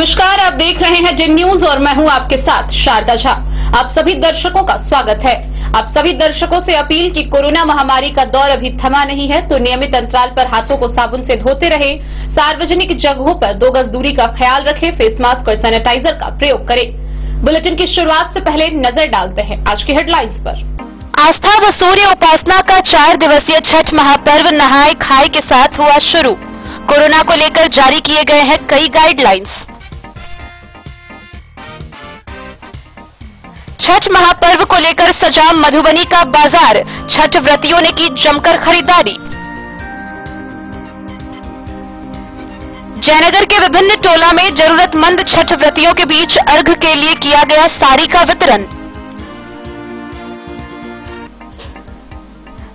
नमस्कार, आप देख रहे हैं जिन न्यूज और मैं हूं आपके साथ शारदा झा। आप सभी दर्शकों का स्वागत है। आप सभी दर्शकों से अपील कि कोरोना महामारी का दौर अभी थमा नहीं है, तो नियमित अंतराल पर हाथों को साबुन से धोते रहे, सार्वजनिक जगहों पर 2 गज दूरी का ख्याल रखें, फेस मास्क और सैनिटाइजर का प्रयोग करें। बुलेटिन की शुरुआत से पहले नजर डालते हैं आज की हेडलाइंस पर। आस्था व सूर्य उपासना का 4 दिवसीय छठ महापर्व नहाय खाय के साथ हुआ शुरू। कोरोना को लेकर जारी किए गए हैं कई गाइडलाइंस। छठ महापर्व को लेकर सजा मधुबनी का बाजार, छठ व्रतियों ने की जमकर खरीदारी। जयनगर के विभिन्न टोला में जरूरतमंद छठ व्रतियों के बीच अर्घ के लिए किया गया साड़ी का वितरण।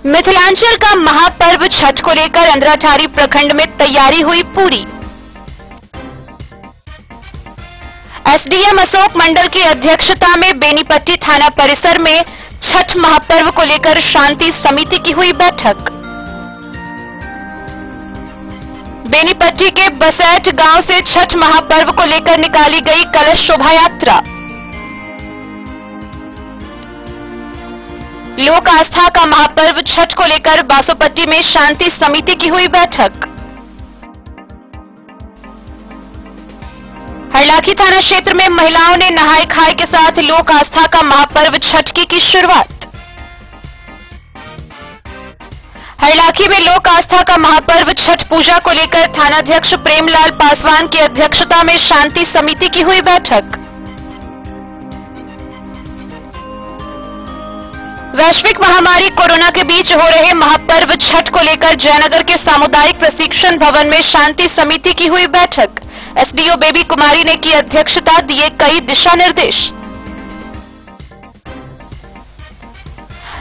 मिथिलांचल का महापर्व छठ को लेकर अंधराठारी प्रखंड में तैयारी हुई पूरी। एसडीएम अशोक मंडल की अध्यक्षता में बेनीपट्टी थाना परिसर में छठ महापर्व को लेकर शांति समिति की हुई बैठक। बेनीपट्टी के बसैठ गांव से छठ महापर्व को लेकर निकाली गई कलश शोभा यात्रा। लोक आस्था का महापर्व छठ को लेकर बासोपट्टी में शांति समिति की हुई बैठक। हरलाखी थाना क्षेत्र में महिलाओं ने नहाय खाय के साथ लोक आस्था का महापर्व छठ की शुरुआत। हरलाखी में लोक आस्था का महापर्व छठ पूजा को लेकर थानाध्यक्ष प्रेमलाल पासवान की अध्यक्षता में शांति समिति की हुई बैठक। वैश्विक महामारी कोरोना के बीच हो रहे महापर्व छठ को लेकर जयनगर के सामुदायिक प्रशिक्षण भवन में शांति समिति की हुई बैठक। एसडीओ बेबी कुमारी ने की अध्यक्षता, दिए कई दिशा निर्देश।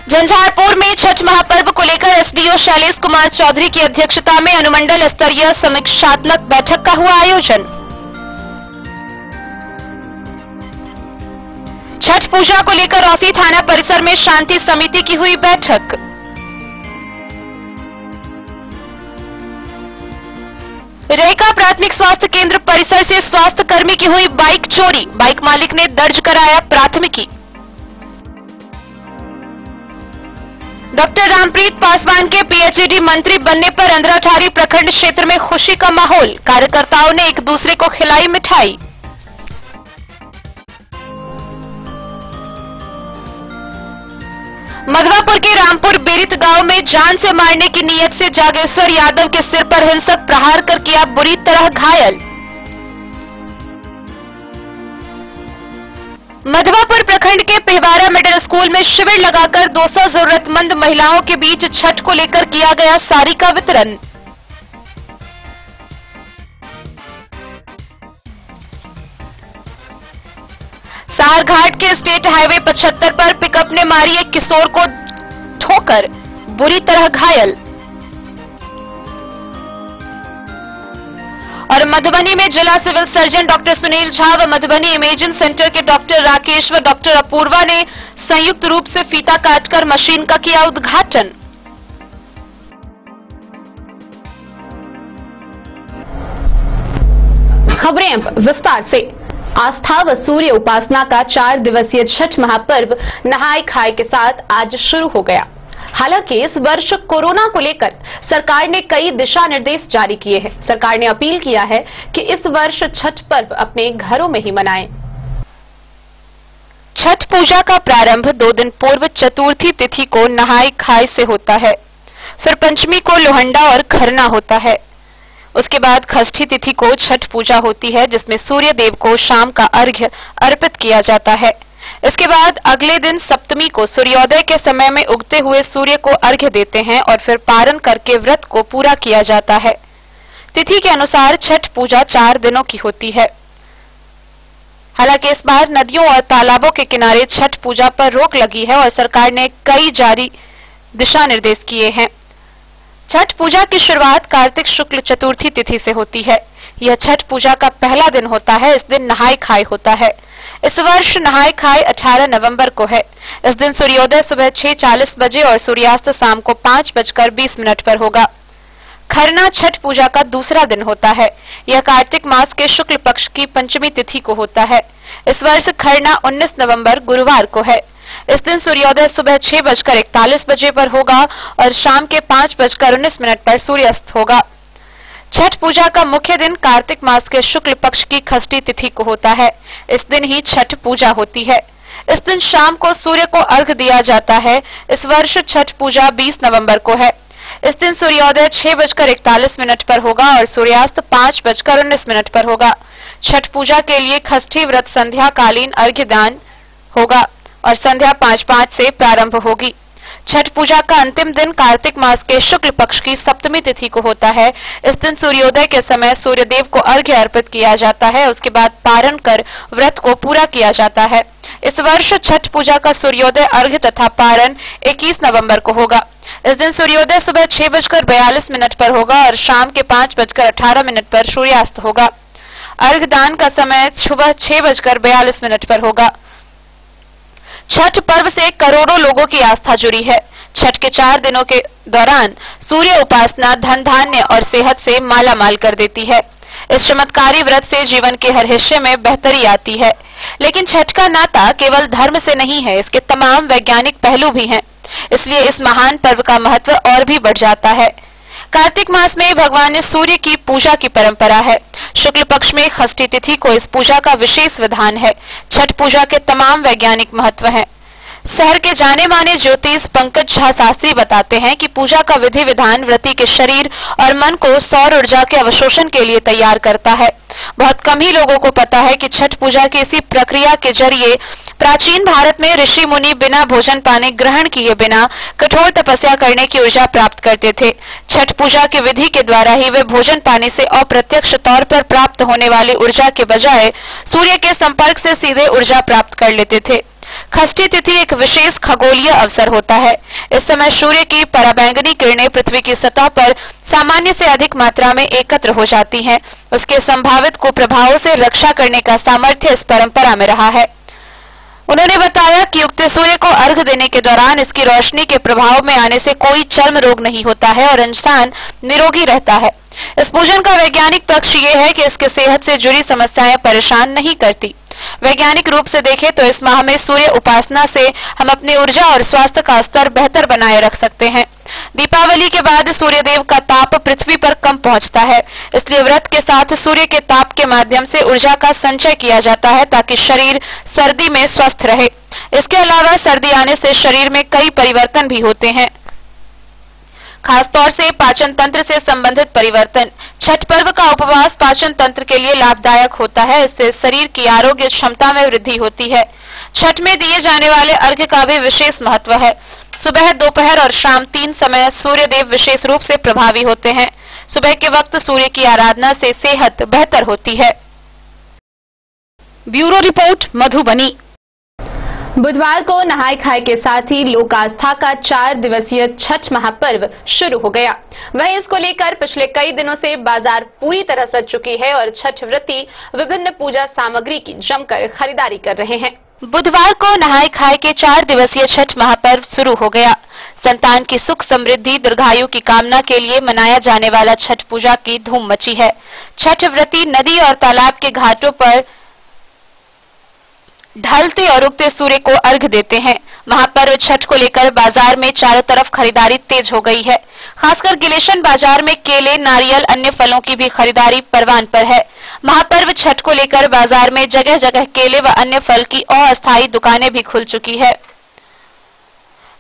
झंझारपुर में छठ महापर्व को लेकर एसडीओ शैलेश कुमार चौधरी की अध्यक्षता में अनुमंडल स्तरीय समीक्षात्मक बैठक का हुआ आयोजन। छठ पूजा को लेकर औसी थाना परिसर में शांति समिति की हुई बैठक। रेखा प्राथमिक स्वास्थ्य केंद्र परिसर से स्वास्थ्य कर्मी की हुई बाइक चोरी, बाइक मालिक ने दर्ज कराया प्राथमिकी। डॉक्टर रामप्रीत पासवान के पीएचईडी मंत्री बनने पर अंधराठारी प्रखंड क्षेत्र में खुशी का माहौल, कार्यकर्ताओं ने एक दूसरे को खिलाई मिठाई। मधवापुर के रामपुर बेरित गांव में जान से मारने की नीयत से जागेश्वर यादव के सिर पर हिंसक प्रहार कर किया बुरी तरह घायल। मधवापुर प्रखंड के पिहवारा मिडिल स्कूल में शिविर लगाकर 200 जरूरतमंद महिलाओं के बीच छठ को लेकर किया गया साड़ी का वितरण। सारघाट के स्टेट हाईवे 75 पर पिकअप ने मारी एक किशोर को ठोकर, बुरी तरह घायल। और मधुबनी में जिला civil surgeon doctor Sunil Jha व मधुबनी इमेजिंग सेंटर के डॉक्टर राकेश व डॉक्टर अपूर्वा ने संयुक्त रूप से फीता काटकर मशीन का किया उद्घाटन। खबरें अब विस्तार से। आस्था व सूर्य उपासना का 4 दिवसीय छठ महापर्व नहाय खाय के साथ आज शुरू हो गया। हालांकि इस वर्ष कोरोना को लेकर सरकार ने कई दिशा निर्देश जारी किए हैं। सरकार ने अपील किया है कि इस वर्ष छठ पर्व अपने घरों में ही मनाएं। छठ पूजा का प्रारंभ 2 दिन पूर्व चतुर्थी तिथि को नहाय खाय से होता है, फिर पंचमी को लोहंडा और खरना होता है। उसके बाद खष्ठी तिथि को छठ पूजा होती है, जिसमें सूर्य देव को शाम का अर्घ्य अर्पित किया जाता है। इसके बाद अगले दिन सप्तमी को सूर्योदय के समय में उगते हुए सूर्य को अर्घ्य देते हैं और फिर पारण करके व्रत को पूरा किया जाता है। तिथि के अनुसार छठ पूजा 4 दिनों की होती है। हालांकि इस बार नदियों और तालाबों के किनारे छठ पूजा पर रोक लगी है और सरकार ने कई जारी दिशा निर्देश किए हैं। छठ पूजा की शुरुआत कार्तिक शुक्ल चतुर्थी तिथि से होती है। यह छठ पूजा का पहला दिन होता है। इस दिन नहाय खाय होता है। इस वर्ष नहाय खाय 18 नवंबर को है। इस दिन सूर्योदय सुबह 6:40 बजे और सूर्यास्त शाम को 5:20 पर होगा। खरना छठ पूजा का दूसरा दिन होता है। यह कार्तिक मास के शुक्ल पक्ष की पंचमी तिथि को होता है। इस वर्ष खरना 19 नवंबर गुरुवार को है। इस दिन सूर्योदय सुबह 6:41 बजे पर होगा और शाम के 5:19 पर सूर्यास्त होगा। छठ पूजा का मुख्य दिन कार्तिक मास के शुक्ल पक्ष की खष्टी तिथि को होता है। इस दिन ही छठ पूजा होती है। इस दिन शाम को सूर्य को अर्घ्य दिया जाता है। इस वर्ष छठ पूजा 20 नवंबर को है। इस दिन सूर्योदय 6:41 पर होगा और सूर्यास्त 5:19 पर होगा। छठ पूजा के लिए खष्ठी व्रत संध्या कालीन अर्घ्य दान होगा और संध्या 5:05 से प्रारंभ होगी। छठ पूजा का अंतिम दिन कार्तिक मास के शुक्ल पक्ष की सप्तमी तिथि को होता है। इस दिन सूर्योदय के समय सूर्यदेव को अर्घ्य अर्पित किया जाता है। उसके बाद पारण कर व्रत को पूरा किया जाता है। इस वर्ष छठ पूजा का सूर्योदय अर्घ्य तथा पारण 21 नवंबर को होगा। इस दिन सूर्योदय सुबह 6:42 पर होगा और शाम के 5:18 पर सूर्यास्त होगा। अर्घ्य दान का समय सुबह 6:42 पर होगा। छठ पर्व से करोड़ों लोगों की आस्था जुड़ी है। छठ के 4 दिनों के दौरान सूर्य उपासना धन धान्य और सेहत से माला माल कर देती है। इस चमत्कारी व्रत से जीवन के हर हिस्से में बेहतरी आती है। लेकिन छठ का नाता केवल धर्म से नहीं है, इसके तमाम वैज्ञानिक पहलू भी हैं। इसलिए इस महान पर्व का महत्व और भी बढ़ जाता है। कार्तिक मास में भगवान सूर्य की पूजा की परंपरा है। शुक्ल पक्ष में खष्टी तिथि को इस पूजा का विशेष विधान है। छठ पूजा के तमाम वैज्ञानिक महत्व हैं। शहर के जाने माने ज्योतिष पंकज झा शास्त्री बताते हैं कि पूजा का विधि विधान व्रती के शरीर और मन को सौर ऊर्जा के अवशोषण के लिए तैयार करता है। बहुत कम ही लोगों को पता है कि छठ पूजा की इसी प्रक्रिया के जरिए प्राचीन भारत में ऋषि मुनि बिना भोजन पाने ग्रहण किए बिना कठोर तपस्या करने की ऊर्जा प्राप्त करते थे। छठ पूजा की विधि के द्वारा ही वे भोजन पाने से अप्रत्यक्ष तौर पर प्राप्त होने वाली ऊर्जा के बजाय सूर्य के संपर्क से सीधे ऊर्जा प्राप्त कर लेते थे। खष्टी तिथि एक विशेष खगोलीय अवसर होता है। इस समय सूर्य की पराबैंगनी किरणें पृथ्वी की सतह पर सामान्य से अधिक मात्रा में एकत्र हो जाती हैं। उसके संभावित कुप्रभावों से रक्षा करने का सामर्थ्य इस परंपरा में रहा है। उन्होंने बताया कि उगते सूर्य को अर्घ्य देने के दौरान इसकी रोशनी के प्रभाव में आने से कोई चर्म रोग नहीं होता है और इंसान निरोगी रहता है। इस पूजन का वैज्ञानिक पक्ष ये है कि इसके सेहत से जुड़ी समस्याएं परेशान नहीं करती। वैज्ञानिक रूप से देखें तो इस माह में सूर्य उपासना से हम अपनी ऊर्जा और स्वास्थ्य का स्तर बेहतर बनाए रख सकते हैं। दीपावली के बाद सूर्यदेव का ताप पृथ्वी पर कम पहुंचता है, इसलिए व्रत के साथ सूर्य के ताप के माध्यम से ऊर्जा का संचय किया जाता है ताकि शरीर सर्दी में स्वस्थ रहे। इसके अलावा सर्दी आने से शरीर में कई परिवर्तन भी होते हैं, खासतौर से पाचन तंत्र से संबंधित परिवर्तन। छठ पर्व का उपवास पाचन तंत्र के लिए लाभदायक होता है। इससे शरीर की आरोग्य क्षमता में वृद्धि होती है। छठ में दिए जाने वाले अर्घ्य का भी विशेष महत्व है। सुबह, दोपहर और शाम 3 समय सूर्यदेव विशेष रूप से प्रभावी होते हैं। सुबह के वक्त सूर्य की आराधना से सेहत बेहतर होती है। Bureau report, Madhubani. बुधवार को नहाय खाए के साथ ही लोक आस्था का 4 दिवसीय छठ महापर्व शुरू हो गया। वहीं इसको लेकर पिछले कई दिनों से बाजार पूरी तरह सज चुकी है और छठ व्रती विभिन्न पूजा सामग्री की जमकर खरीदारी कर रहे हैं। बुधवार को नहाय खाए के 4 दिवसीय छठ महापर्व शुरू हो गया। संतान की सुख समृद्धि दीर्घायु की कामना के लिए मनाया जाने वाला छठ पूजा की धूम मची है। छठ व्रती नदी और तालाब के घाटों पर ढलते और उगते सूर्य को अर्घ्य देते हैं। महापर्व छठ को लेकर बाजार में चारों तरफ खरीदारी तेज हो गई है। खासकर गिलेशन बाजार में केले, नारियल, अन्य फलों की भी खरीदारी परवान पर है। महापर्व छठ को लेकर बाजार में जगह जगह केले व अन्य फल की अस्थायी दुकानें भी खुल चुकी है,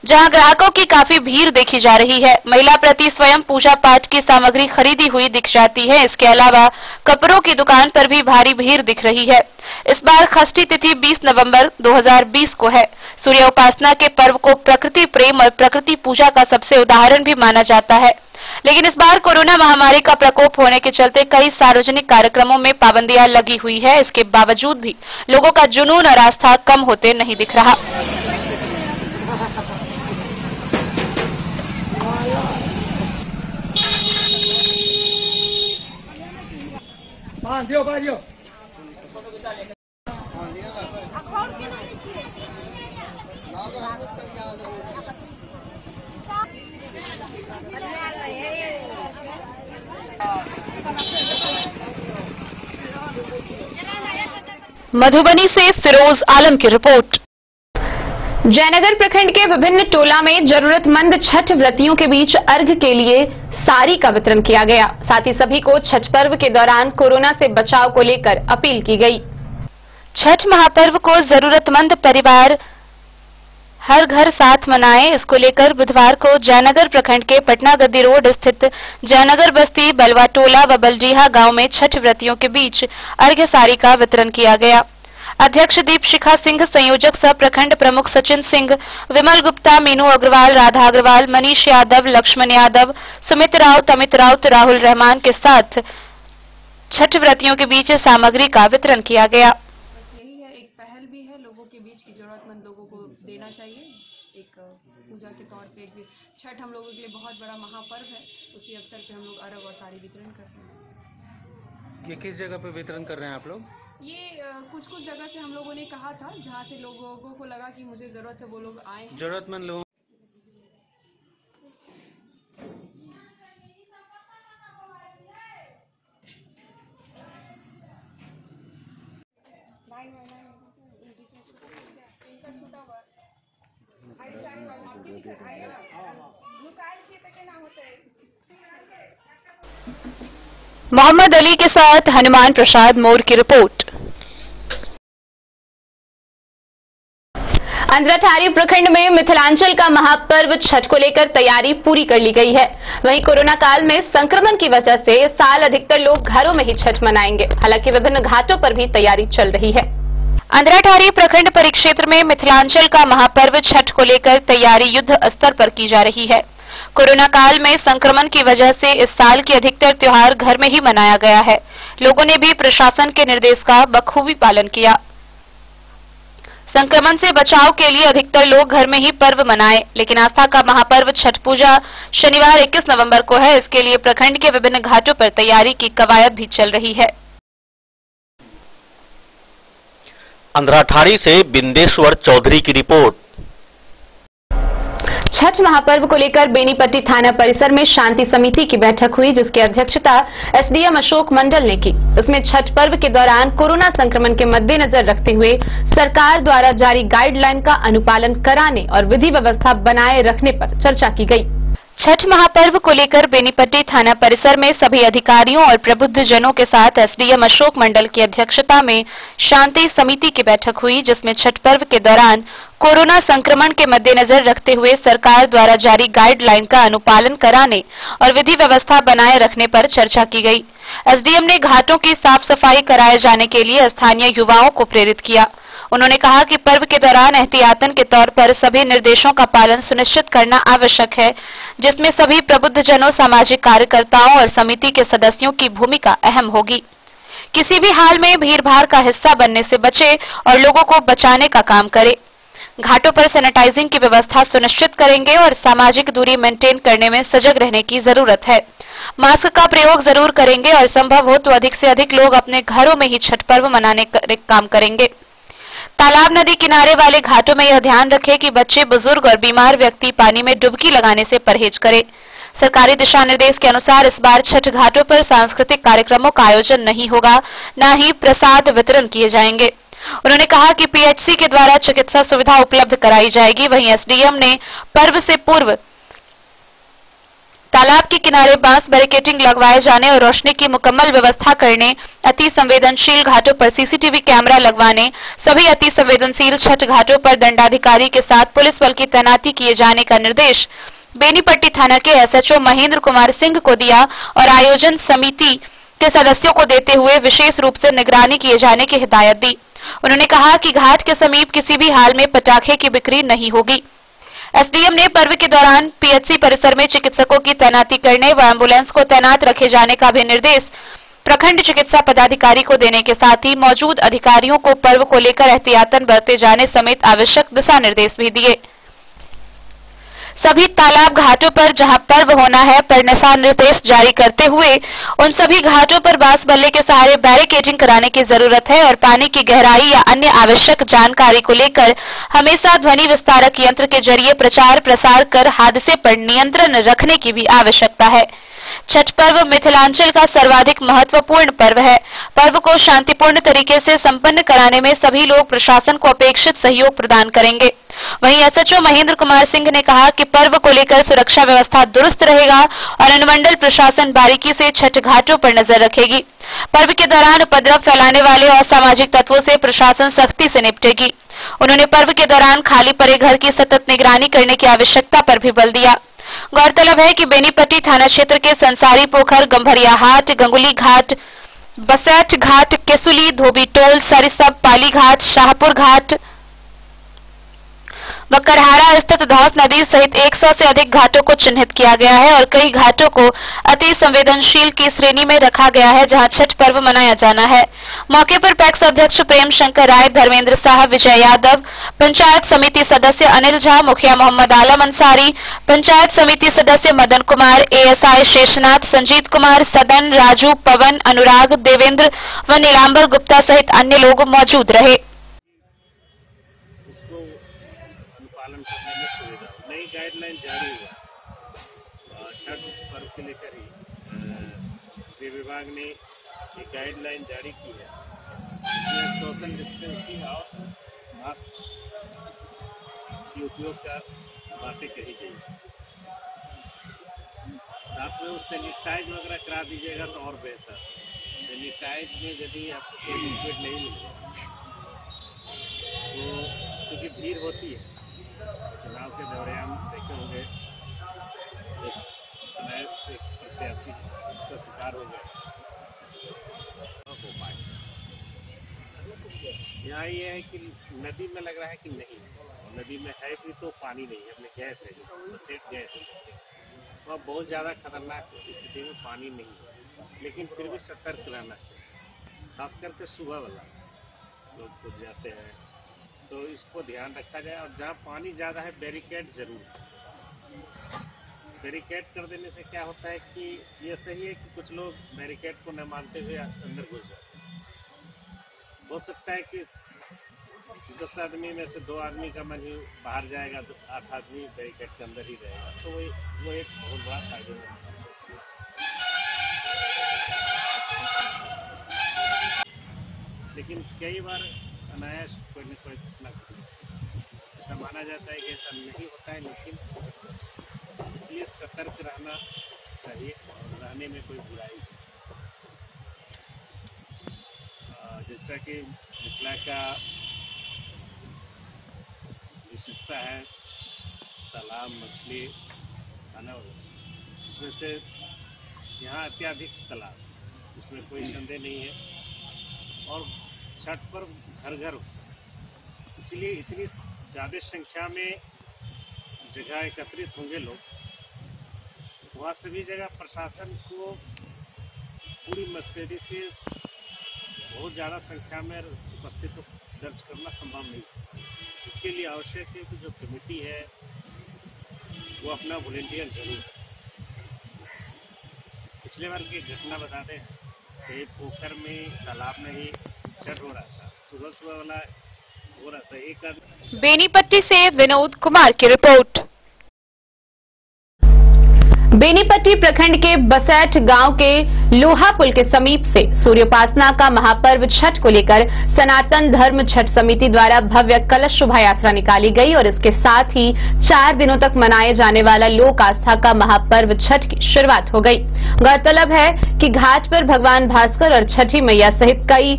जहां ग्राहकों की काफी भीड़ देखी जा रही है। महिला प्रति स्वयं पूजा पाठ की सामग्री खरीदी हुई दिख जाती है। इसके अलावा कपड़ों की दुकान पर भी भारी भीड़ दिख रही है। इस बार खष्टी तिथि 20 नवंबर 2020 को है। सूर्य उपासना के पर्व को प्रकृति प्रेम और प्रकृति पूजा का सबसे उदाहरण भी माना जाता है। लेकिन इस बार कोरोना महामारी का प्रकोप होने के चलते कई सार्वजनिक कार्यक्रमों में पाबंदियां लगी हुई है। इसके बावजूद भी लोगों का जुनून और आस्था कम होते नहीं दिख रहा। मधुबनी से फिरोज आलम की रिपोर्ट। जयनगर प्रखंड के विभिन्न टोला में जरूरतमंद छठ व्रतियों के बीच अर्घ के लिए साड़ी का वितरण किया गया। साथ ही सभी को छठ पर्व के दौरान कोरोना से बचाव को लेकर अपील की गई। छठ महापर्व को जरूरतमंद परिवार हर घर साथ मनाएं, इसको लेकर बुधवार को जयनगर प्रखंड के पटना गद्दी रोड स्थित जयनगर बस्ती बलवा टोला व बलडीहा गांव में छठ व्रतियों के बीच अर्घ्य साड़ी का वितरण किया गया। अध्यक्ष दीप शिखा सिंह, संयोजक सह प्रखंड प्रमुख सचिन सिंह, विमल गुप्ता, मीनू अग्रवाल, राधा अग्रवाल, मनीष यादव, लक्ष्मण यादव, सुमित राउत, अमित राउत, राहुल रहमान के साथ छठ व्रतियों के बीच सामग्री का वितरण किया गया। यही है, एक पहल भी है लोगों के बीच की, जरूरतमंद लोगों को देना चाहिए। एक पूजा के तौर पे छठ हम लोगों के लिए बहुत बड़ा महापर्व है, उसी अवसर पे हम लोग अर्घ और साड़ी वितरण कर रहे हैं। ये किस जगह पे वितरण कर रहे हैं आप लोग? ये कुछ जगह से हम लोगों ने कहा था, जहाँ से लोगों को लगा कि मुझे जरूरत है वो लोग आए। जरूरतमंद लोगों मोहम्मद अली के साथ हनुमान प्रसाद मोर की रिपोर्ट। अंधराठारी प्रखंड में मिथिलांचल का महापर्व छठ को लेकर तैयारी पूरी कर ली गई है। वहीं कोरोना काल में संक्रमण की वजह से इस साल अधिकतर लोग घरों में ही छठ मनाएंगे। हालांकि विभिन्न घाटों पर भी तैयारी चल रही है। अंधराठारी प्रखंड परिक्षेत्र में मिथिलांचल का महापर्व छठ को लेकर तैयारी युद्ध स्तर पर की जा रही है। कोरोना काल में संक्रमण की वजह से इस साल के अधिकतर त्योहार घर में ही मनाया गया है। लोगों ने भी प्रशासन के निर्देश का बखूबी पालन किया। संक्रमण से बचाव के लिए अधिकतर लोग घर में ही पर्व मनाए, लेकिन आस्था का महापर्व छठ पूजा शनिवार 21 नवंबर को है। इसके लिए प्रखंड के विभिन्न घाटों पर तैयारी की कवायद भी चल रही है। अंधराठारी से बिंदेश्वर चौधरी की रिपोर्ट। छठ महापर्व को लेकर बेनीपट्टी थाना परिसर में शांति समिति की बैठक हुई, जिसकी अध्यक्षता एसडीएम अशोक मंडल ने की। इसमें छठ पर्व के दौरान कोरोना संक्रमण के मद्देनजर रखते हुए सरकार द्वारा जारी गाइडलाइन का अनुपालन कराने और विधि व्यवस्था बनाए रखने पर चर्चा की गई। छठ महापर्व को लेकर बेनीपट्टी थाना परिसर में सभी अधिकारियों और प्रबुद्ध जनों के साथ एसडीएम अशोक मंडल की अध्यक्षता में शांति समिति की बैठक हुई, जिसमें छठ पर्व के दौरान कोरोना संक्रमण के मद्देनजर रखते हुए सरकार द्वारा जारी गाइडलाइन का अनुपालन कराने और विधि व्यवस्था बनाए रखने पर चर्चा की गई। एसडीएम ने घाटों की साफ सफाई कराए जाने के लिए स्थानीय युवाओं को प्रेरित किया। उन्होंने कहा कि पर्व के दौरान एहतियातन के तौर पर सभी निर्देशों का पालन सुनिश्चित करना आवश्यक है, जिसमें सभी प्रबुद्ध जनों, सामाजिक कार्यकर्ताओं और समिति के सदस्यों की भूमिका अहम होगी। किसी भी हाल में भीड़भाड़ का हिस्सा बनने से बचे और लोगों को बचाने का काम करे। घाटों पर सैनिटाइजिंग की व्यवस्था सुनिश्चित करेंगे और सामाजिक दूरी मेंटेन करने में सजग रहने की जरूरत है। मास्क का प्रयोग जरूर करेंगे और संभव हो तो अधिक से अधिक लोग अपने घरों में ही छठ पर्व मनाने का काम करेंगे। तालाब नदी किनारे वाले घाटों में यह ध्यान रखें कि बच्चे, बुजुर्ग और बीमार व्यक्ति पानी में डुबकी लगाने से परहेज करें। सरकारी दिशा निर्देश के अनुसार इस बार छठ घाटों पर सांस्कृतिक कार्यक्रमों का आयोजन नहीं होगा, न ही प्रसाद वितरण किए जाएंगे। उन्होंने कहा कि पीएचसी के द्वारा चिकित्सा सुविधा उपलब्ध कराई जाएगी। वहीं एसडीएम ने पर्व से पूर्व तालाब के किनारे बांस बैरिकेडिंग लगवाए जाने और रोशनी की मुकम्मल व्यवस्था करने, अति संवेदनशील घाटों पर सीसीटीवी कैमरा लगवाने, सभी अति संवेदनशील छठ घाटों पर दंडाधिकारी के साथ पुलिस बल की तैनाती किए जाने का निर्देश बेनीपट्टी थाना के एसएचओ महेंद्र कुमार सिंह को दिया और आयोजन समिति के सदस्यों को देते हुए विशेष रूप से निगरानी किए जाने की हिदायत दी। उन्होंने कहा कि घाट के समीप किसी भी हाल में पटाखे की बिक्री नहीं होगी। एसडीएम ने पर्व के दौरान पीएचसी परिसर में चिकित्सकों की तैनाती करने व एम्बुलेंस को तैनात रखे जाने का भी निर्देश प्रखंड चिकित्सा पदाधिकारी को देने के साथ ही मौजूद अधिकारियों को पर्व को लेकर एहतियातन बरते जाने समेत आवश्यक दिशा निर्देश भी दिए। सभी तालाब घाटों पर जहां पर्व होना है पर दिशा निर्देश जारी करते हुए उन सभी घाटों पर बांस बल्ले के सहारे बैरिकेडिंग कराने की जरूरत है और पानी की गहराई या अन्य आवश्यक जानकारी को लेकर हमेशा ध्वनि विस्तारक यंत्र के जरिए प्रचार प्रसार कर हादसे पर नियंत्रण रखने की भी आवश्यकता है। छठ पर्व मिथिलांचल का सर्वाधिक महत्वपूर्ण पर्व है। पर्व को शांतिपूर्ण तरीके से संपन्न कराने में सभी लोग प्रशासन को अपेक्षित सहयोग प्रदान करेंगे। वहीं एसएचओ महेंद्र कुमार सिंह ने कहा कि पर्व को लेकर सुरक्षा व्यवस्था दुरुस्त रहेगा और अनुमंडल प्रशासन बारीकी से छठ घाटों पर नजर रखेगी। पर्व के दौरान उपद्रव फैलाने वाले असामाजिक तत्वों से प्रशासन सख्ती से निपटेगी। उन्होंने पर्व के दौरान खाली पड़े घर की सतत निगरानी करने की आवश्यकता पर भी बल दिया। गौरतलब है कि बेनीपट्टी थाना क्षेत्र के संसारी पोखर, गंभरिया हाट, गंगुली घाट, बसैठ घाट, केसुली, धोबी टोल, सरिसब, पाली घाट, शाहपुर घाट व करहाड़ा स्थित धौस नदी सहित 100 से अधिक घाटों को चिन्हित किया गया है और कई घाटों को अति संवेदनशील की श्रेणी में रखा गया है, जहां छठ पर्व मनाया जाना है। मौके पर पैक्स अध्यक्ष प्रेम शंकर राय, धर्मेंद्र साहब, विजय यादव, पंचायत समिति सदस्य अनिल झा, मुखिया मोहम्मद आलम अंसारी, पंचायत समिति सदस्य मदन कुमार, एएसआई शेषनाथ, संजीत कुमार, सदन, राजू, पवन, अनुराग, देवेंद्र व नीलांबर गुप्ता सहित अन्य लोग मौजूद रहे। पालन करने में सुविधा हो। नई गाइडलाइन जारी हुआ छठ पर्व के लेकर ही गृह विभाग ने एक गाइडलाइन जारी की है जिसमें सोशल डिस्टेंसिंग और मास्क की उपयोग का बातें कही गई। साथ में उस सैनिटाइज वगैरह करा दीजिएगा तो और बेहतर। सैनिटाइज में यदि आपको कोई लिक्विड नहीं मिले तो क्योंकि भीड़ होती है, चुनाव के दौरान देखे होंगे एक प्रत्याशी का शिकार हो गया हो पाए। यहाँ ये है कि नदी में लग रहा है कि नहीं, नदी में है भी तो पानी नहीं है, अपने गैस है, सेट गैस है, वह बहुत ज़्यादा खतरनाक स्थिति में पानी नहीं है, लेकिन फिर भी सतर्क रहना चाहिए। खास करके सुबह वाला लोग कूद जाते हैं तो इसको ध्यान रखा जाए। और जहाँ पानी ज़्यादा है बैरिकेड जरूर। बैरिकेड कर देने से क्या होता है कि ये सही है कि कुछ लोग बैरिकेड को न मानते हुए अंदर घुस जाते हैं। हो सकता है कि 10 आदमी में से 2 आदमी का मन ही बाहर जाएगा तो 8 आदमी बैरिकेड के अंदर ही रहेगा, तो वो एक बहुत बड़ा फायदेमंद है। लेकिन कई बार अनायास कोई न कोई घटना ऐसा माना जाता है कि ऐसा नहीं होता है, लेकिन इसलिए सतर्क रहना चाहिए और रहने में कोई बुराई नहीं। जैसा कि मिथिला का विशेषता है तालाब, मछली, खाना, इसमें से यहाँ अत्याधिक तालाब, इसमें कोई संदेह नहीं है। और छठ पर्व घर घर, इसलिए इतनी ज़्यादा संख्या में जगह एकत्रित होंगे लोग, वहाँ सभी जगह प्रशासन को पूरी मस्तेरी से बहुत ज़्यादा संख्या में उपस्थित दर्ज करना संभव नहीं। इसके लिए आवश्यक है कि जो कमेटी है वो अपना वॉलंटियर जरूर है। पिछले बार की घटना बता दें कि पोखर में तालाब में ही छठ हो रहा था, सुबह वाला हो रहा था। एक आदमी बेनीपट्टी से विनोद कुमार की रिपोर्ट। बेनीपट्टी प्रखंड के बसैठ गांव के लोहा पुल के समीप से सूर्योपासना का महापर्व छठ को लेकर सनातन धर्म छठ समिति द्वारा भव्य कलश शोभा यात्रा निकाली गई और इसके साथ ही 4 दिनों तक मनाए जाने वाला लोक आस्था का महापर्व छठ की शुरुआत हो गई। गौरतलब है कि घाट पर भगवान भास्कर और छठी मैया सहित कई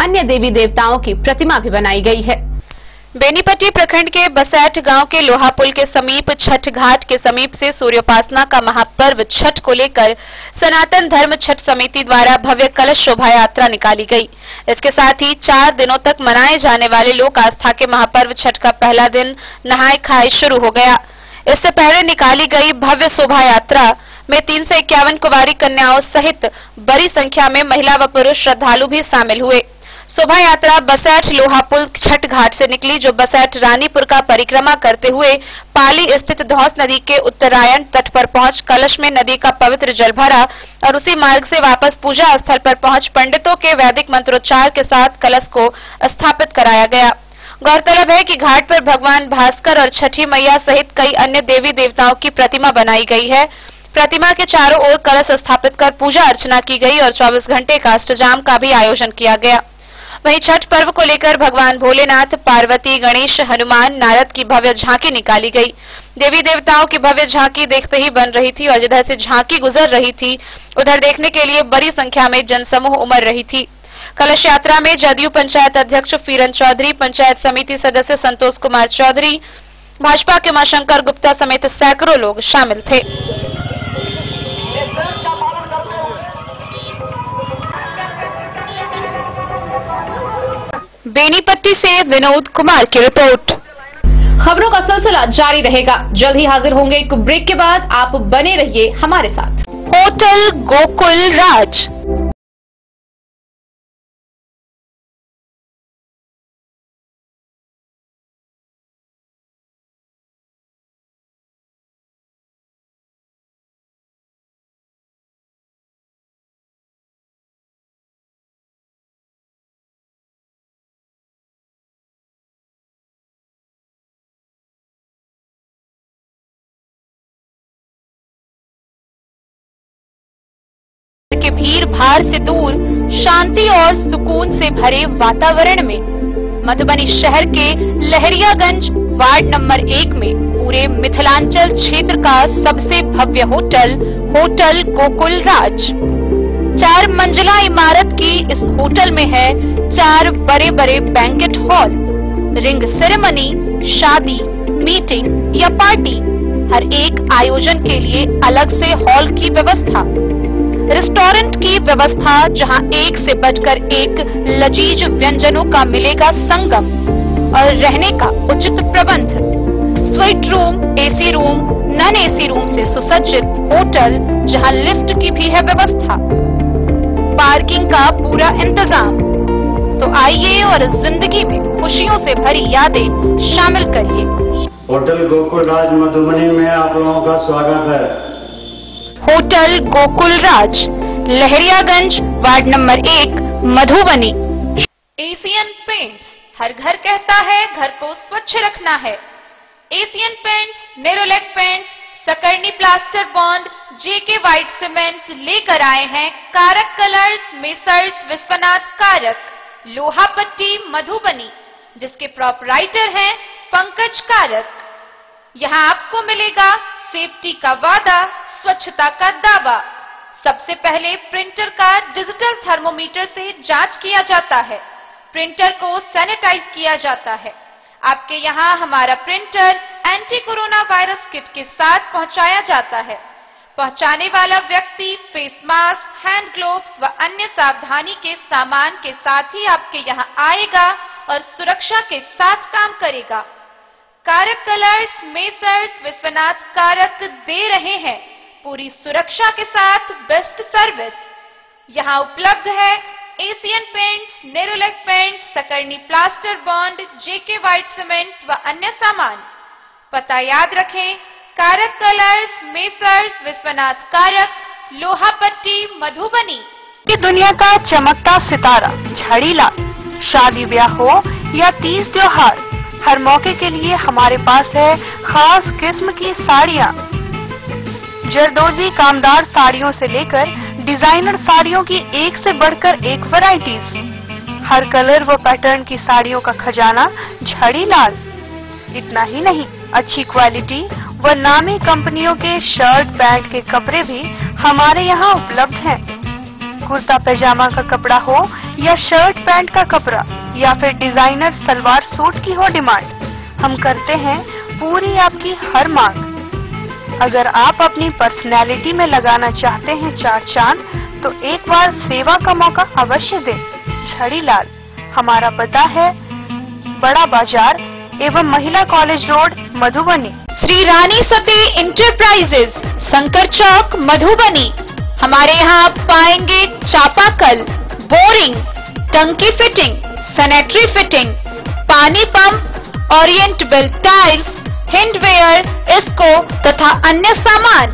अन्य देवी देवताओं की प्रतिमा भी बनाई गई है। बेनीपट्टी प्रखंड के बसैठ गांव के लोहा पुल के समीप छठ घाट के समीप से सूर्योपासना का महापर्व छठ को लेकर सनातन धर्म छठ समिति द्वारा भव्य कलश शोभा यात्रा निकाली गई। इसके साथ ही 4 दिनों तक मनाए जाने वाले लोक आस्था के महापर्व छठ का पहला दिन नहाय खाए शुरू हो गया। इससे पहले निकाली गई भव्य शोभा यात्रा में 351 कुंवारी कन्याओं सहित बड़ी संख्या में महिला व पुरुष श्रद्धालु भी शामिल हुए। शोभा यात्रा बसैठ लोहा पुल छठ घाट से निकली, जो बसैठ रानीपुर का परिक्रमा करते हुए पाली स्थित धौस नदी के उत्तरायण तट पर पहुंच कलश में नदी का पवित्र जल भरा और उसी मार्ग से वापस पूजा स्थल पर पहुंच पंडितों के वैदिक मंत्रोच्चार के साथ कलश को स्थापित कराया गया। गौरतलब है कि घाट पर भगवान भास्कर और छठी मैया सहित कई अन्य देवी देवताओं की प्रतिमा बनाई गई है। प्रतिमा के चारों ओर कलश स्थापित कर पूजा अर्चना की गई और 24 घंटे का अष्टजाम का भी आयोजन किया गया। वहीं छठ पर्व को लेकर भगवान भोलेनाथ, पार्वती, गणेश, हनुमान, नारद की भव्य झांकी निकाली गई। देवी देवताओं की भव्य झांकी देखते ही बन रही थी और जिधर से झांकी गुजर रही थी उधर देखने के लिए बड़ी संख्या में जनसमूह उमड़ रही थी। कलश यात्रा में जदयू पंचायत अध्यक्ष फीरन चौधरी, पंचायत समिति सदस्य संतोष कुमार चौधरी, भाजपा के उमाशंकर गुप्ता समेत सैकड़ों लोग शामिल थे। बेनीपट्टी से विनोद कुमार की रिपोर्ट। खबरों का सिलसिला जारी रहेगा। जल्द ही हाजिर होंगे एक ब्रेक के बाद। आप बने रहिए हमारे साथ। होटल गोकुल राज। के भीड़ भाड़ से दूर शांति और सुकून से भरे वातावरण में मधुबनी शहर के लहरियागंज वार्ड नंबर 1 में पूरे मिथिलांचल क्षेत्र का सबसे भव्य होटल होटल गोकुल राज। 4 मंजिला इमारत की इस होटल में है 4 बड़े बड़े बैंकेट हॉल, रिंग सेरेमनी, शादी, मीटिंग या पार्टी, हर एक आयोजन के लिए अलग से हॉल की व्यवस्था, रेस्टोरेंट की व्यवस्था जहां एक से बढ़कर एक लजीज व्यंजनों का मिलेगा संगम और रहने का उचित प्रबंध, suite room, AC room, non AC room से सुसज्जित होटल जहां लिफ्ट की भी है व्यवस्था, पार्किंग का पूरा इंतजाम। तो आइए और जिंदगी में खुशियों से भरी यादें शामिल करिए। होटल गोकुल राज मधुबनी में आप लोगों का स्वागत है। Hotel Gokul Raj, Lahariyaganj, ward number 1, Madhubani. Asian Paints, हर घर कहता है घर को स्वच्छ रखना है। एशियन पेंट्स, नेरोलैक पेंट्स, सकरनी plaster bond, JK White Cement लेकर आए हैं कारक कलर्स, मेसर्स विश्वनाथ कारक, लोहा पट्टी, मधुबनी, जिसके प्रोपराइटर हैं पंकज कारक। यहाँ आपको मिलेगा सेफ्टी का वादा, स्वच्छता का दावा। सबसे पहले प्रिंटर का डिजिटल थर्मोमीटर से जांच किया जाता है, प्रिंटर को सैनिटाइज किया जाता है। आपके यहाँ हमारा printer anti corona virus kit के साथ पहुंचाया जाता है। पहुंचाने वाला व्यक्ति फेस मास्क, हैंड ग्लोव्स व अन्य सावधानी के सामान के साथ ही आपके यहाँ आएगा और सुरक्षा के साथ काम करेगा। कारक कलर्स, मेसर्स विश्वनाथ कारक दे रहे हैं पूरी सुरक्षा के साथ बेस्ट सर्विस। यहाँ उपलब्ध है एशियन पेंट्स, नेरोलैक पेंट्स, सकरनी plaster bond, JK White Cement व अन्य सामान। पता याद रखें, कारक कलर्स, मेसर्स विश्वनाथ कारक, लोहा पट्टी, मधुबनी। ये दुनिया का चमकता सितारा झाड़ीलाल। शादी ब्याह हो या तीज त्योहार, हर मौके के लिए हमारे पास है खास किस्म की साड़ियाँ। जरदोजी कामदार साड़ियों से लेकर डिजाइनर साड़ियों की एक से बढ़कर एक वैरायटीज। हर कलर व पैटर्न की साड़ियों का खजाना झाड़ीलाल। इतना ही नहीं, अच्छी क्वालिटी व नामी कंपनियों के शर्ट पैंट के कपड़े भी हमारे यहाँ उपलब्ध हैं। कुर्ता पैजामा का कपड़ा हो या शर्ट पैंट का कपड़ा या फिर डिजाइनर सलवार सूट की हो डिमांड, हम करते हैं पूरी आपकी हर मांग। अगर आप अपनी पर्सनैलिटी में लगाना चाहते हैं 4 चांद, तो एक बार सेवा का मौका अवश्य दें। झाड़ीलाल, हमारा पता है बड़ा बाजार एवं महिला college road, Madhubani. Shri Rani Sati enterprises, Shankar चौक, मधुबनी। हमारे यहाँ आप पाएंगे चापाकल, बोरिंग, टंकी फिटिंग, सैनिटरी फिटिंग, पानी पंप, ओरिएंट बेल्ट टाइल्स, हैंडवेयर, इसको तथा अन्य सामान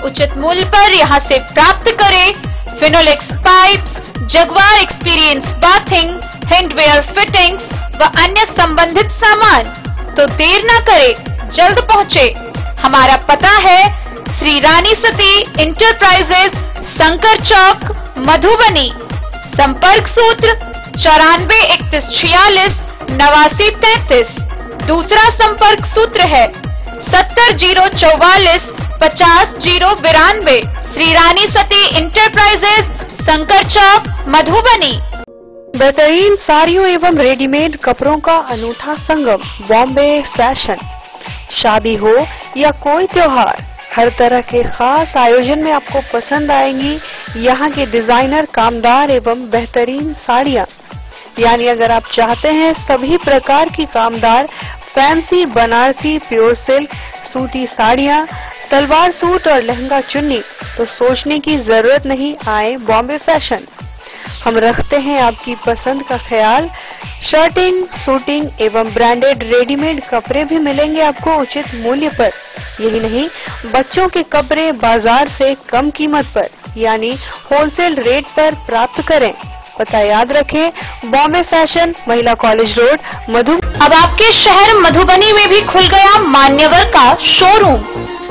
उचित मूल्य पर यहाँ से प्राप्त करें। Finolex pipes, Jaquar experience bathing, hardware fittings व अन्य संबंधित सामान। तो देर न करें, जल्द पहुँचे। हमारा पता है श्री रानी सती इंटरप्राइजेज, शंकर चौक, मधुबनी। संपर्क सूत्र 943146 8933। दूसरा संपर्क सूत्र है 70044 50092। श्री रानी सती इंटरप्राइजेज, शंकर चौक, मधुबनी। बेहतरीन साड़ियों एवं रेडीमेड कपड़ों का अनूठा संगम बॉम्बे फैशन। शादी हो या कोई त्योहार, हर तरह के खास आयोजन में आपको पसंद आएंगी यहाँ के डिजाइनर, कामदार एवं बेहतरीन साड़ियाँ। यानी अगर आप चाहते हैं सभी प्रकार की कामदार, फैंसी, बनारसी, प्योर सिल्क, सूती साड़ियाँ, सलवार सूट और लहंगा चुन्नी, तो सोचने की जरूरत नहीं, आए बॉम्बे फैशन। हम रखते हैं आपकी पसंद का ख्याल। शर्टिंग, सूटिंग एवं ब्रांडेड रेडीमेड कपड़े भी मिलेंगे आपको उचित मूल्य पर। यही नहीं, बच्चों के कपड़े बाजार से कम कीमत पर यानी होलसेल रेट पर प्राप्त करें। पता याद रखें, बॉम्बे फैशन, महिला कॉलेज रोड, अब आपके शहर मधुबनी में भी खुल गया मान्यवर का शोरूम।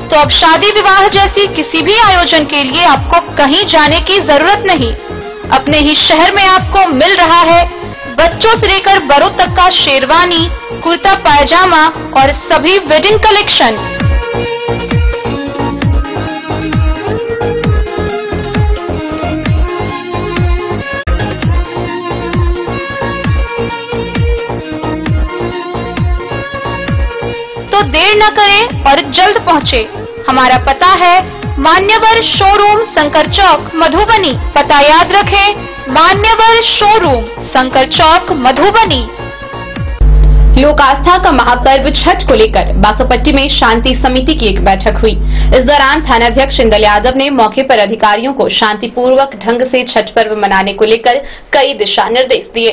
तो अब शादी विवाह जैसी किसी भी आयोजन के लिए आपको कहीं जाने की जरूरत नहीं, अपने ही शहर में आपको मिल रहा है बच्चों से लेकर बड़ों तक का शेरवानी, कुर्ता पायजामा और सभी वेडिंग कलेक्शन। तो देर न करें और जल्द पहुंचे। हमारा पता है मान्यवर शोरूम, शंकर चौक, मधुबनी। पता याद रखें, मान्यवर शोरूम, शंकर चौक, मधुबनी। लोक आस्था का महापर्व छठ को लेकर बासोपट्टी में शांति समिति की एक बैठक हुई। इस दौरान थानाध्यक्ष इंदल यादव ने मौके पर अधिकारियों को शांतिपूर्वक ढंग से छठ पर्व मनाने को लेकर कई दिशा निर्देश दिए।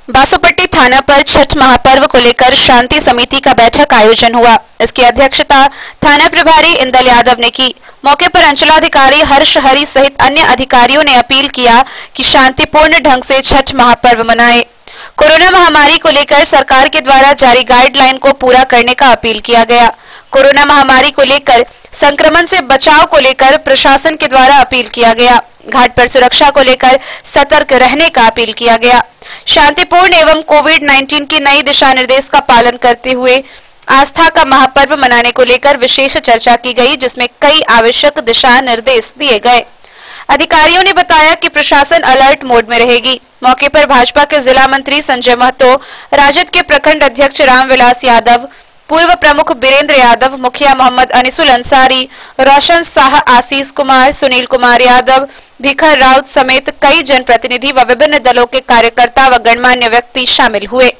बासोपट्टी थाना पर छठ महापर्व को लेकर शांति समिति का बैठक आयोजन हुआ। इसकी अध्यक्षता थाना प्रभारी इंदल यादव ने की। मौके पर अंचलाधिकारी हर्ष हरी सहित अन्य अधिकारियों ने अपील किया कि शांतिपूर्ण ढंग से छठ महापर्व मनाएं। कोरोना महामारी को लेकर सरकार के द्वारा जारी गाइडलाइन को पूरा करने का अपील किया गया। कोरोना महामारी को लेकर संक्रमण से बचाव को लेकर प्रशासन के द्वारा अपील किया गया। घाट पर सुरक्षा को लेकर सतर्क रहने का अपील किया गया। शांतिपूर्ण एवं कोविड-19 की नई दिशा निर्देश का पालन करते हुए आस्था का महापर्व मनाने को लेकर विशेष चर्चा की गई, जिसमें कई आवश्यक दिशा निर्देश दिए गए। अधिकारियों ने बताया कि प्रशासन अलर्ट मोड में रहेगी। मौके पर भाजपा के जिला मंत्री संजय महतो, राजद के प्रखंड अध्यक्ष रामविलास यादव, पूर्व प्रमुख बीरेंद्र यादव, मुखिया मोहम्मद अनिसुल अंसारी, रोशन शाह, आशीष कुमार, सुनील कुमार यादव, भिखर राउत समेत कई जनप्रतिनिधि व विभिन्न दलों के कार्यकर्ता व गणमान्य व्यक्ति शामिल हुए।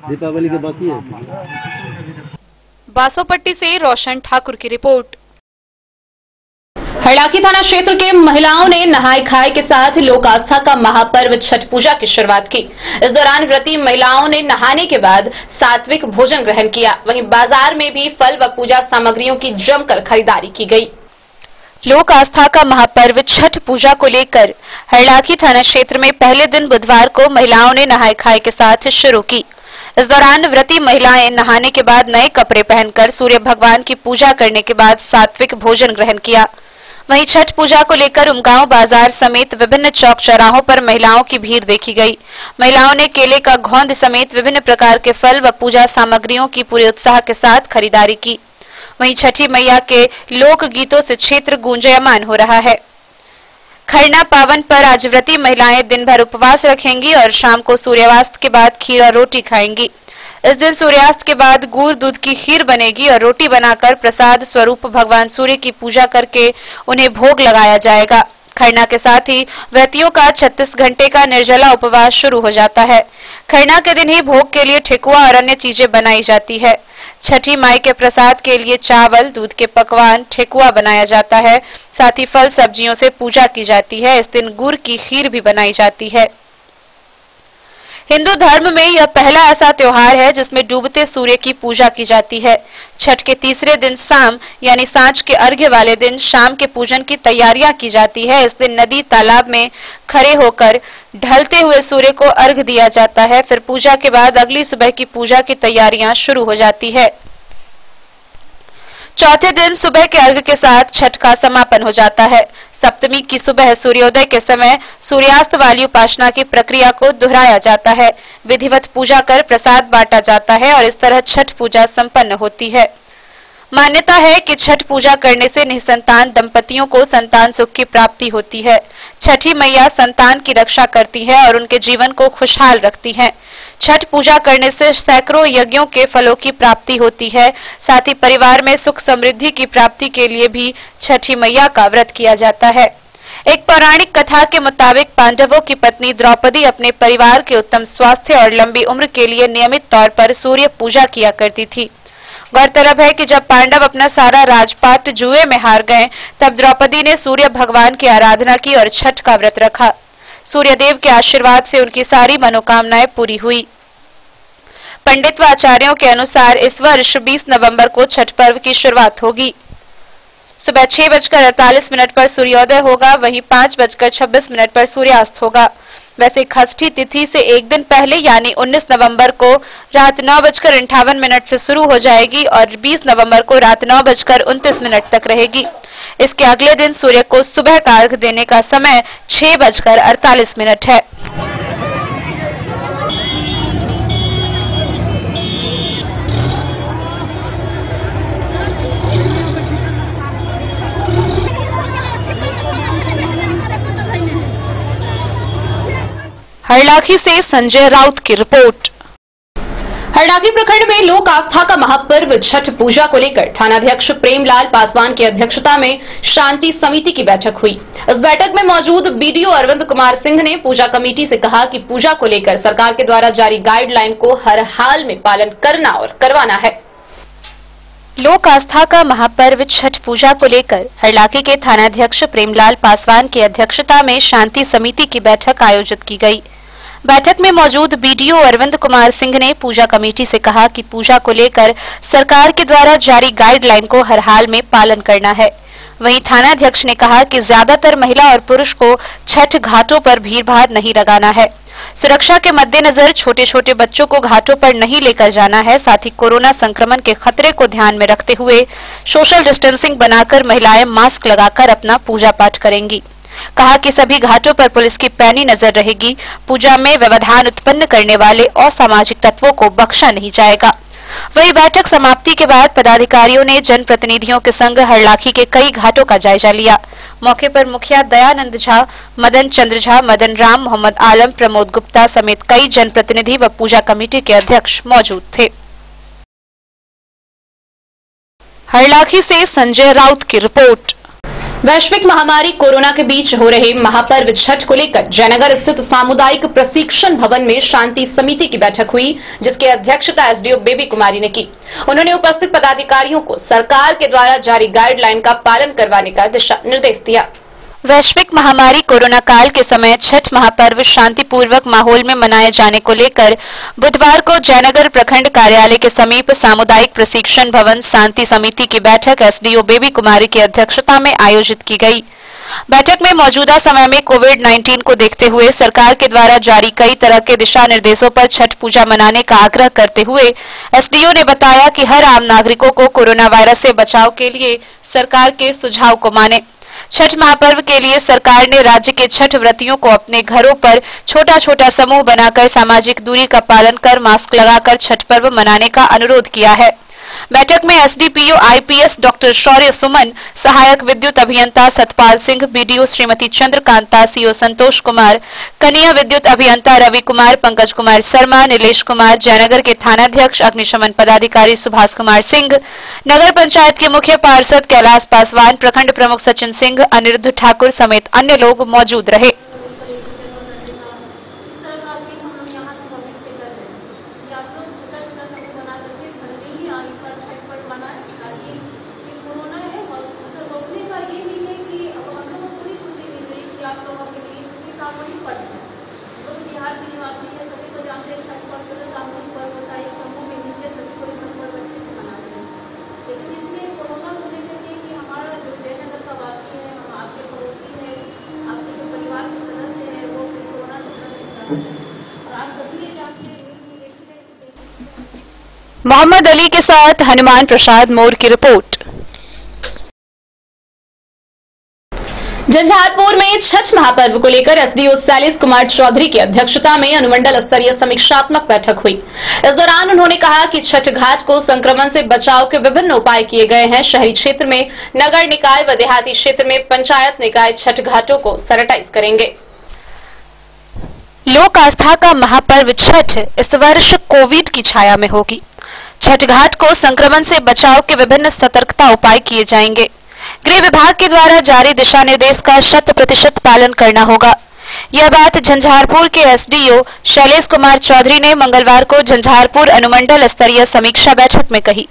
दीपावली के बाकी है। बासोपट्टी से रोशन ठाकुर की रिपोर्ट। हरलाखी थाना क्षेत्र के महिलाओं ने नहाय खाए के साथ लोक आस्था का महापर्व छठ पूजा की शुरुआत की। इस दौरान व्रती महिलाओं ने नहाने के बाद सात्विक भोजन ग्रहण किया। वहीं बाजार में भी फल व पूजा सामग्रियों की जमकर खरीदारी की गई। लोक आस्था का महापर्व छठ पूजा को लेकर हरलाखी थाना क्षेत्र में पहले दिन बुधवार को महिलाओं ने नहाय खाए के साथ शुरू की। इस दौरान व्रती महिलाएं नहाने के बाद नए कपड़े पहनकर सूर्य भगवान की पूजा करने के बाद सात्विक भोजन ग्रहण किया। वहीं छठ पूजा को लेकर उमगांव बाजार समेत विभिन्न चौक चौराहों पर महिलाओं की भीड़ देखी गई। महिलाओं ने केले का घौंद समेत विभिन्न प्रकार के फल व पूजा सामग्रियों की पूरे उत्साह के साथ खरीदारी की। वहीं छठी मैया के लोक गीतों से क्षेत्र गूंजयमान हो रहा है। खरना पावन पर आज व्रती महिलाएं दिन भर उपवास रखेंगी और शाम को सूर्यास्त के बाद खीर और रोटी खाएंगी। इस दिन सूर्यास्त के बाद गुड़ दूध की खीर बनेगी और रोटी बनाकर प्रसाद स्वरूप भगवान सूर्य की पूजा करके उन्हें भोग लगाया जाएगा। खरना के साथ ही व्रतियों का 36 घंटे का निर्जला उपवास शुरू हो जाता है। खरना के दिन ही भोग के लिए ठेकुआ और अन्य चीजें बनाई जाती है। छठी माई के प्रसाद के लिए चावल, दूध के पकवान, ठेकुआ बनाया जाता है। साथ ही फल सब्जियों से पूजा की जाती है। इस दिन गुड़ की खीर भी बनाई जाती है। हिंदू धर्म में यह पहला ऐसा त्योहार है जिसमें डूबते सूर्य की पूजा की जाती है। छठ के तीसरे दिन शाम यानी सांझ के अर्घ्य वाले दिन शाम के पूजन की तैयारियां की जाती है। इस दिन नदी तालाब में खड़े होकर ढलते हुए सूर्य को अर्घ्य दिया जाता है। फिर पूजा के बाद अगली सुबह की पूजा की तैयारियां शुरू हो जाती है। चौथे दिन सुबह के अर्घ्य के साथ छठ का समापन हो जाता है। सप्तमी की सुबह सूर्योदय के समय सूर्यास्त वाली उपासना की प्रक्रिया को दोहराया जाता है। विधिवत पूजा कर प्रसाद बांटा जाता है और इस तरह छठ पूजा संपन्न होती है। मान्यता है कि छठ पूजा करने से निसंतान दंपतियों को संतान सुख की प्राप्ति होती है। छठी मैया संतान की रक्षा करती है और उनके जीवन को खुशहाल रखती है। छठ पूजा करने से सैकड़ों यज्ञों के फलों की प्राप्ति होती है। साथ ही परिवार में सुख समृद्धि की प्राप्ति के लिए भी छठी मैया का व्रत किया जाता है। एक पौराणिक कथा के मुताबिक पांडवों की पत्नी द्रौपदी अपने परिवार के उत्तम स्वास्थ्य और लंबी उम्र के लिए नियमित तौर पर सूर्य पूजा किया करती थी। गौरतलब है कि जब पांडव अपना सारा राजपाट जुए में हार गए तब द्रौपदी ने सूर्य भगवान की आराधना की और छठ का व्रत रखा। सूर्यदेव के आशीर्वाद से उनकी सारी मनोकामनाएं पूरी हुई। पंडित व आचार्यों के अनुसार इस वर्ष 20 नवंबर को छठ पर्व की शुरुआत होगी। सुबह 6:48 पर सूर्योदय होगा, वहीं 5:26 पर सूर्यास्त होगा। वैसे खष्ठी तिथि से एक दिन पहले यानी 19 नवंबर को रात 9:58 से शुरू हो जाएगी और 20 नवंबर को रात 9:29 तक रहेगी। इसके अगले दिन सूर्य को सुबह का अर्घ्य देने का समय 6:48 है। हरलाखी से संजय राउत की रिपोर्ट। हरलाखी प्रखंड में लोक आस्था का महापर्व छठ पूजा को लेकर थानाध्यक्ष प्रेमलाल पासवान की अध्यक्षता में शांति समिति की बैठक हुई। इस बैठक में मौजूद बीडीओ अरविंद कुमार सिंह ने पूजा कमेटी से कहा कि पूजा को लेकर सरकार के द्वारा जारी गाइडलाइन को हर हाल में पालन करना और करवाना है। लोक आस्था का महापर्व छठ पूजा को लेकर हरलाखी के थानाध्यक्ष प्रेमलाल पासवान की अध्यक्षता में शांति समिति की बैठक आयोजित की गई। बैठक में मौजूद बीडीओ अरविंद कुमार सिंह ने पूजा कमेटी से कहा कि पूजा को लेकर सरकार के द्वारा जारी गाइडलाइन को हर हाल में पालन करना है। वहीं थानाध्यक्ष ने कहा कि ज्यादातर महिला और पुरुष को छठ घाटों पर भीड़-भाड़ नहीं लगाना है। सुरक्षा के मद्देनजर छोटे छोटे बच्चों को घाटों पर नहीं लेकर जाना है। साथ ही कोरोना संक्रमण के खतरे को ध्यान में रखते हुए सोशल डिस्टेंसिंग बनाकर महिलाएं मास्क लगाकर अपना पूजा पाठ करेंगी। कहा कि सभी घाटों पर पुलिस की पैनी नजर रहेगी। पूजा में व्यवधान उत्पन्न करने वाले असामाजिक तत्वों को बख्शा नहीं जाएगा। वही बैठक समाप्ति के बाद पदाधिकारियों ने जनप्रतिनिधियों के संग हरलाखी के कई घाटों का जायजा लिया। मौके पर मुखिया दयानंद झा, मदन चंद्र झा, मदन राम, मोहम्मद आलम, प्रमोद गुप्ता समेत कई जनप्रतिनिधि व पूजा कमेटी के अध्यक्ष मौजूद थे। हरलाखी से संजय राउत की रिपोर्ट। वैश्विक महामारी कोरोना के बीच हो रहे महापर्व छठ को लेकर जयनगर स्थित सामुदायिक प्रशिक्षण भवन में शांति समिति की बैठक हुई, जिसकी अध्यक्षता एसडीओ बेबी कुमारी ने की। उन्होंने उपस्थित पदाधिकारियों को सरकार के द्वारा जारी गाइडलाइन का पालन करवाने का दिशा निर्देश दिया। वैश्विक महामारी कोरोना काल के समय छठ महापर्व शांतिपूर्वक माहौल में मनाए जाने को लेकर बुधवार को जयनगर प्रखंड कार्यालय के समीप सामुदायिक प्रशिक्षण भवन शांति समिति की बैठक एसडीओ बेबी कुमारी की अध्यक्षता में आयोजित की गई। बैठक में मौजूदा समय में कोविड-19 को देखते हुए सरकार के द्वारा जारी कई तरह के दिशा निर्देशों पर छठ पूजा मनाने का आग्रह करते हुए एसडीओ ने बताया कि हर आम नागरिकों को कोरोना वायरस से बचाव के लिए सरकार के सुझाव को माने। छठ महापर्व के लिए सरकार ने राज्य के छठ व्रतियों को अपने घरों पर छोटा छोटा समूह बनाकर सामाजिक दूरी का पालन कर मास्क लगाकर छठ पर्व मनाने का अनुरोध किया है। बैठक में एसडीपीओ आईपीएस डॉक्टर शौर्य सुमन, सहायक विद्युत अभियंता सतपाल सिंह, बीडीओ श्रीमती चंद्रकांता, सीओ संतोष कुमार, कनिया विद्युत अभियंता रवि कुमार, पंकज कुमार शर्मा, नीलेश कुमार, जयनगर के थानाध्यक्ष अग्निशमन पदाधिकारी सुभाष कुमार सिंह, नगर पंचायत के मुख्य पार्षद कैलाश पासवान, प्रखंड प्रमुख सचिन सिंह, अनिरुद्ध ठाकुर समेत अन्य लोग मौजूद रहे। बिहार के निवासी है, सभी को जानते मोहम्मद अली के साथ हनुमान प्रसाद मोर की रिपोर्ट। झंझारपुर में छठ महापर्व को लेकर एसडीओ शैलेश कुमार चौधरी की अध्यक्षता में अनुमंडल स्तरीय समीक्षात्मक बैठक हुई। इस दौरान उन्होंने कहा कि छठ घाट को संक्रमण से बचाव के विभिन्न उपाय किए गए हैं। शहरी क्षेत्र में नगर निकाय व देहाती क्षेत्र में पंचायत निकाय छठ घाटों को सैनिटाइज करेंगे। लोक आस्था का महापर्व छठ इस वर्ष कोविड की छाया में होगी। छठ घाट को संक्रमण से बचाव के विभिन्न सतर्कता उपाय किए जाएंगे। गृह विभाग के द्वारा जारी दिशा निर्देश का 100% पालन करना होगा। यह बात झंझारपुर के एसडीओ शैलेश कुमार चौधरी ने मंगलवार को झंझारपुर अनुमंडल स्तरीय समीक्षा बैठक में कही।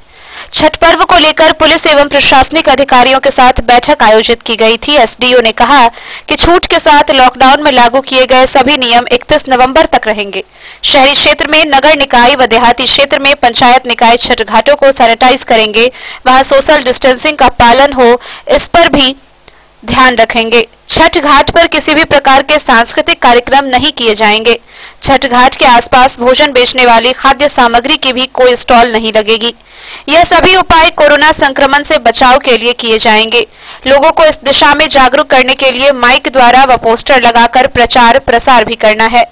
छठ पर्व को लेकर पुलिस एवं प्रशासनिक अधिकारियों के साथ बैठक आयोजित की गई थी। एसडीओ ने कहा कि छूट के साथ लॉकडाउन में लागू किए गए सभी नियम 31 नवंबर तक रहेंगे। शहरी क्षेत्र में नगर निकाय व देहाती क्षेत्र में पंचायत निकाय छठ घाटों को सैनिटाइज करेंगे। वहां सोशल डिस्टेंसिंग का पालन हो, इस पर भी ध्यान रखेंगे। छठ घाट पर किसी भी प्रकार के सांस्कृतिक कार्यक्रम नहीं किए जाएंगे। छठ घाट के आसपास भोजन बेचने वाली खाद्य सामग्री की भी कोई स्टॉल नहीं लगेगी। यह सभी उपाय कोरोना संक्रमण से बचाव के लिए किए जाएंगे। लोगों को इस दिशा में जागरूक करने के लिए माइक द्वारा व पोस्टर लगाकर प्रचार प्रसार भी करना है।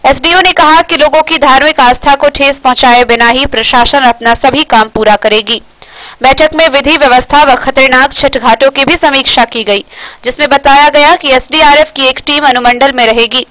एसडीओ ने कहा कि लोगों की धार्मिक आस्था को ठेस पहुंचाए बिना ही प्रशासन अपना सभी काम पूरा करेगी। बैठक में विधि व्यवस्था व खतरनाक छठ घाटों की भी समीक्षा की गई, जिसमें बताया गया कि एसडीआरएफ की एक टीम अनुमंडल में रहेगी।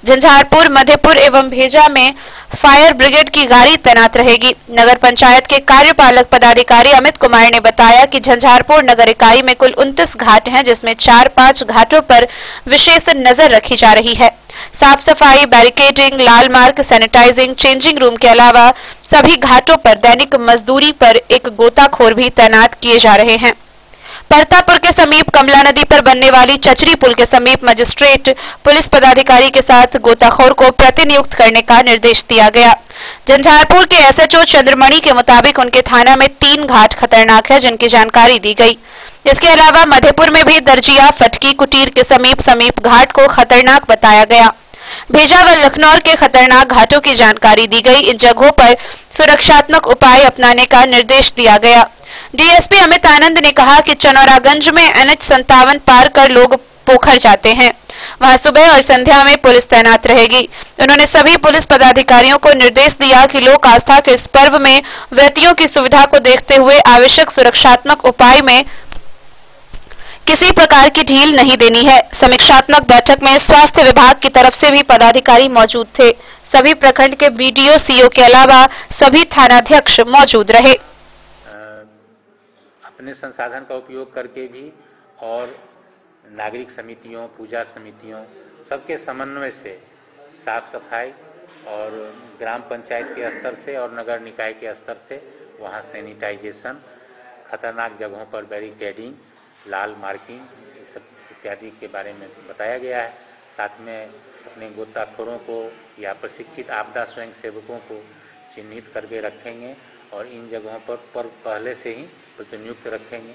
झंझारपुर, मधेपुर एवं भेजा में फायर ब्रिगेड की गाड़ी तैनात रहेगी। नगर पंचायत के कार्यपालक पदाधिकारी अमित कुमार ने बताया कि झंझारपुर नगर इकाई में कुल 29 घाट हैं, जिसमें 4-5 घाटों पर विशेष नजर रखी जा रही है। साफ सफाई, बैरिकेडिंग, लाल मार्क, सैनिटाइजिंग, चेंजिंग रूम के अलावा सभी घाटों पर दैनिक मजदूरी पर एक गोताखोर भी तैनात किए जा रहे हैं। परतापुर के समीप कमला नदी पर बनने वाली चचरी पुल के समीप मजिस्ट्रेट पुलिस पदाधिकारी के साथ गोताखोर को प्रतिनियुक्त करने का निर्देश दिया गया। झंझारपुर के एसएचओ चंद्रमणि के मुताबिक उनके थाना में 3 घाट खतरनाक है, जिनकी जानकारी दी गई। इसके अलावा मधेपुर में भी दर्जिया, फटकी, कुटीर के समीप घाट को खतरनाक बताया गया। भेजा व लखनौर के खतरनाक घाटों की जानकारी दी गई। इन जगहों पर सुरक्षात्मक उपाय अपनाने का निर्देश दिया गया। डीएसपी अमित आनंद ने कहा कि चनौरागंज में NH57 पार कर लोग पोखर जाते हैं, वहां सुबह और संध्या में पुलिस तैनात रहेगी। उन्होंने सभी पुलिस पदाधिकारियों को निर्देश दिया कि लोक आस्था के इस पर्व में व्रतियों की सुविधा को देखते हुए आवश्यक सुरक्षात्मक उपाय में किसी प्रकार की ढील नहीं देनी है। समीक्षात्मक बैठक में स्वास्थ्य विभाग की तरफ से भी पदाधिकारी मौजूद थे। सभी प्रखंड के बीडीओ, सीओ के अलावा सभी थानाध्यक्ष मौजूद रहे। अपने संसाधन का उपयोग करके भी और नागरिक समितियों, पूजा समितियों सबके समन्वय से साफ सफाई और ग्राम पंचायत के स्तर से और नगर निकाय के स्तर से वहाँ सैनिटाइजेशन, खतरनाक जगहों पर बैरिकेडिंग, लाल मार्किंग, ये सब इत्यादि के बारे में बताया गया है। साथ में अपने गोताखोरों को या प्रशिक्षित आपदा स्वयं सेवकों को चिन्हित करके रखेंगे और इन जगहों पर पहले से ही प्रतिनियुक्त रखेंगे।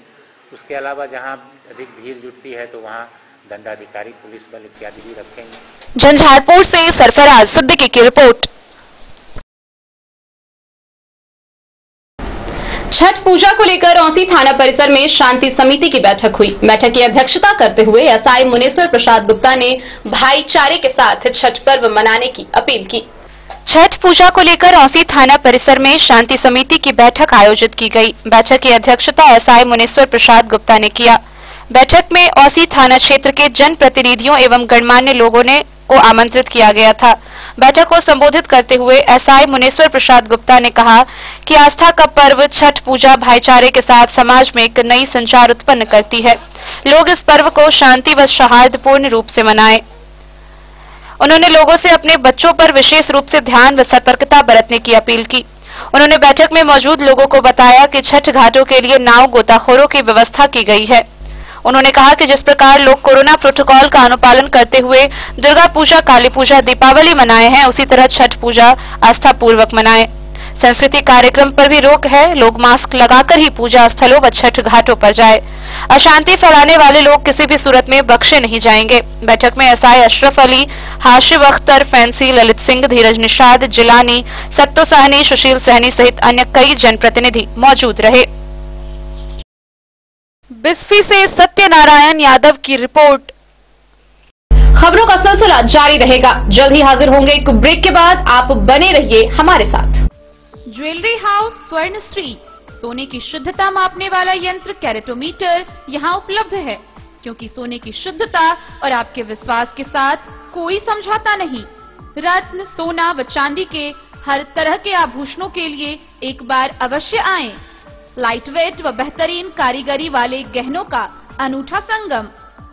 उसके अलावा जहां अधिक भीड़ जुटती है तो वहां दंडाधिकारी, पुलिस बल इत्यादि भी रखेंगे। झंझारपुर से सरफराज सिद्दीकी की रिपोर्ट। छठ पूजा को लेकर औसी थाना परिसर में शांति समिति की बैठक हुई। बैठक की अध्यक्षता करते हुए एसआई मुनेश्वर प्रसाद गुप्ता ने भाईचारे के साथ छठ पर्व मनाने की अपील की। छठ पूजा को लेकर औसी थाना परिसर में शांति समिति की बैठक आयोजित की गई। बैठक की अध्यक्षता एसआई मुनेश्वर प्रसाद गुप्ता ने किया। बैठक में औसी थाना क्षेत्र के जनप्रतिनिधियों एवं गणमान्य लोगों को आमंत्रित किया गया था। बैठक को संबोधित करते हुए एसआई मुनेश्वर प्रसाद गुप्ता ने कहा कि आस्था का पर्व छठ पूजा भाईचारे के साथ समाज में एक नई संचार उत्पन्न करती है। लोग इस पर्व को शांति व सौहार्दपूर्ण रूप से मनाएं। उन्होंने लोगों से अपने बच्चों पर विशेष रूप से ध्यान व सतर्कता बरतने की अपील की। उन्होंने बैठक में मौजूद लोगों को बताया कि छठ घाटों के लिए नाव गोताखोरों की व्यवस्था की गई है। उन्होंने कहा कि जिस प्रकार लोग कोरोना प्रोटोकॉल का अनुपालन करते हुए दुर्गा पूजा, काली पूजा, दीपावली मनाए हैं, उसी तरह छठ पूजा आस्था पूर्वक मनाएं। सांस्कृतिक कार्यक्रम पर भी रोक है। लोग मास्क लगाकर ही पूजा स्थलों व छठ घाटों पर जाए। अशांति फैलाने वाले लोग किसी भी सूरत में बख्शे नहीं जाएंगे। बैठक में एसआई अशरफ अली, हाशिब अख्तर, फैंसी, ललित सिंह, धीरज निषाद, जिलानी, सत्तो साहनी, सुशील सहनी सहित अन्य कई जनप्रतिनिधि मौजूद रहे। बिस्फी से सत्यनारायण यादव की रिपोर्ट। खबरों का सिलसिला जारी रहेगा। जल्द ही हाजिर होंगे एक ब्रेक के बाद। आप बने रहिए हमारे साथ। ज्वेलरी हाउस स्वर्णश्री, सोने की शुद्धता मापने वाला यंत्र कैरेटोमीटर यहां उपलब्ध है, क्योंकि सोने की शुद्धता और आपके विश्वास के साथ कोई समझौता नहीं। रत्न, सोना व चांदी के हर तरह के आभूषणों के लिए एक बार अवश्य आएं। लाइट वेट व बेहतरीन कारीगरी वाले गहनों का अनूठा संगम।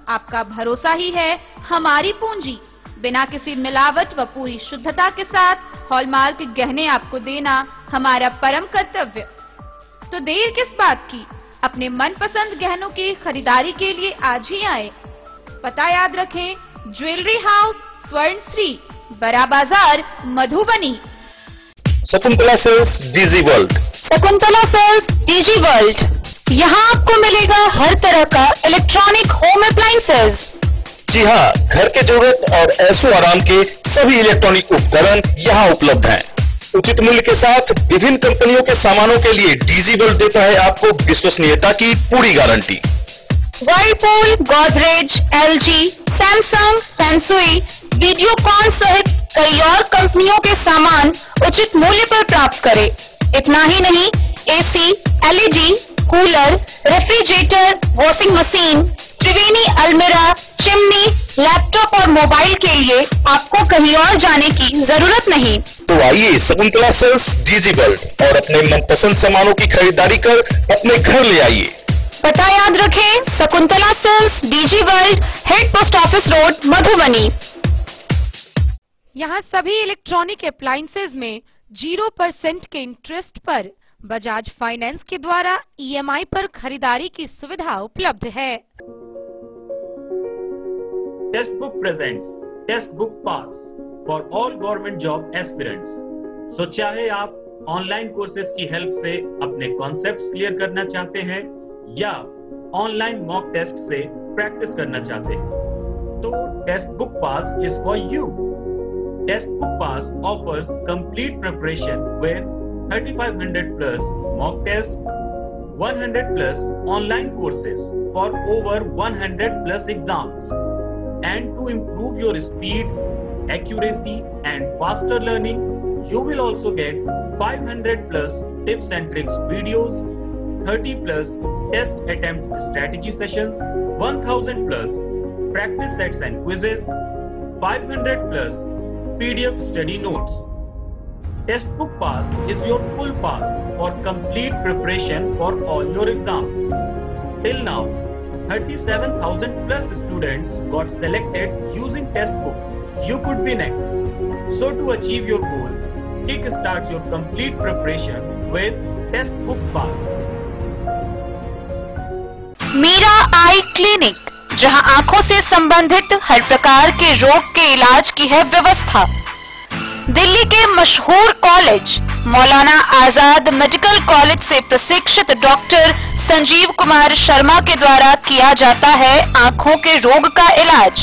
आपका भरोसा ही है हमारी पूंजी। बिना किसी मिलावट व पूरी शुद्धता के साथ हॉलमार्क गहने आपको देना हमारा परम कर्तव्य। तो देर किस बात की, अपने मनपसंद गहनों की खरीदारी के लिए आज ही आए। पता याद रखें, jewellery house Swarnashree, Bada Bazaar, Madhubani. Shakuntala sales DG world. Shakuntala sales DG world, यहाँ आपको मिलेगा हर तरह का इलेक्ट्रॉनिक होम अप्लायंसेज। जी हाँ, घर के जरूरत और ऐशो आराम के सभी इलेक्ट्रॉनिक उपकरण यहाँ उपलब्ध हैं। उचित मूल्य के साथ विभिन्न कंपनियों के सामानों के लिए डीजी वर्ल्ड देता है आपको विश्वसनीयता की पूरी guarantee. Whirlpool, Godrej, LG, Samsung, सैमसुई, वीडियोकॉन सहित कई और कंपनियों के सामान उचित मूल्य पर प्राप्त करें। इतना ही नहीं, AC, LED, cooler, refrigerator, washing machine, Triveni अलमीरा, चिमनी, लैपटॉप और मोबाइल के लिए आपको कहीं और जाने की जरूरत नहीं। तो आइए शकुंतला सेल्स डीजी वर्ल्ड और अपने मनपसंद सामानों की खरीदारी कर अपने घर ले आइए। पता याद रखें, Shakuntala sales DG world, head post office road, Madhubani. यहाँ सभी इलेक्ट्रॉनिक अप्लायंसेज में 0% के इंटरेस्ट पर बजाज फाइनेंस के द्वारा ईएमआई पर खरीदारी की सुविधा उपलब्ध है। Testbook presents test book pass for all government job aspirants. So चाहे आप ऑनलाइन कोर्सेज की हेल्प से अपने कॉन्सेप्ट्स क्लियर करना चाहते हैं या ऑनलाइन मॉक टेस्ट से प्रैक्टिस करना चाहते हैं, तो test book pass is for you. Test book pass offers complete preparation with 3500 plus mock test, 100 plus online courses for over 100 plus exams. And to improve your speed, accuracy and faster learning, you will also get 500 plus tips and tricks videos, 30 plus test attempt strategy sessions, 1000 plus practice sets and quizzes, 500 plus PDF study notes. Test book pass is your full pass for complete preparation for all your exams. Till now, 37,000 plus students got selected using test book. You could be next. So to achieve your goal, kickstart your complete preparation with test book pass. Meera eye clinic, जहां आंखों से संबंधित हर प्रकार के रोग के इलाज की है व्यवस्था। दिल्ली के मशहूर college Maulana Azad medical college से प्रशिक्षित डॉक्टर संजीव कुमार शर्मा के द्वारा किया जाता है आंखों के रोग का इलाज,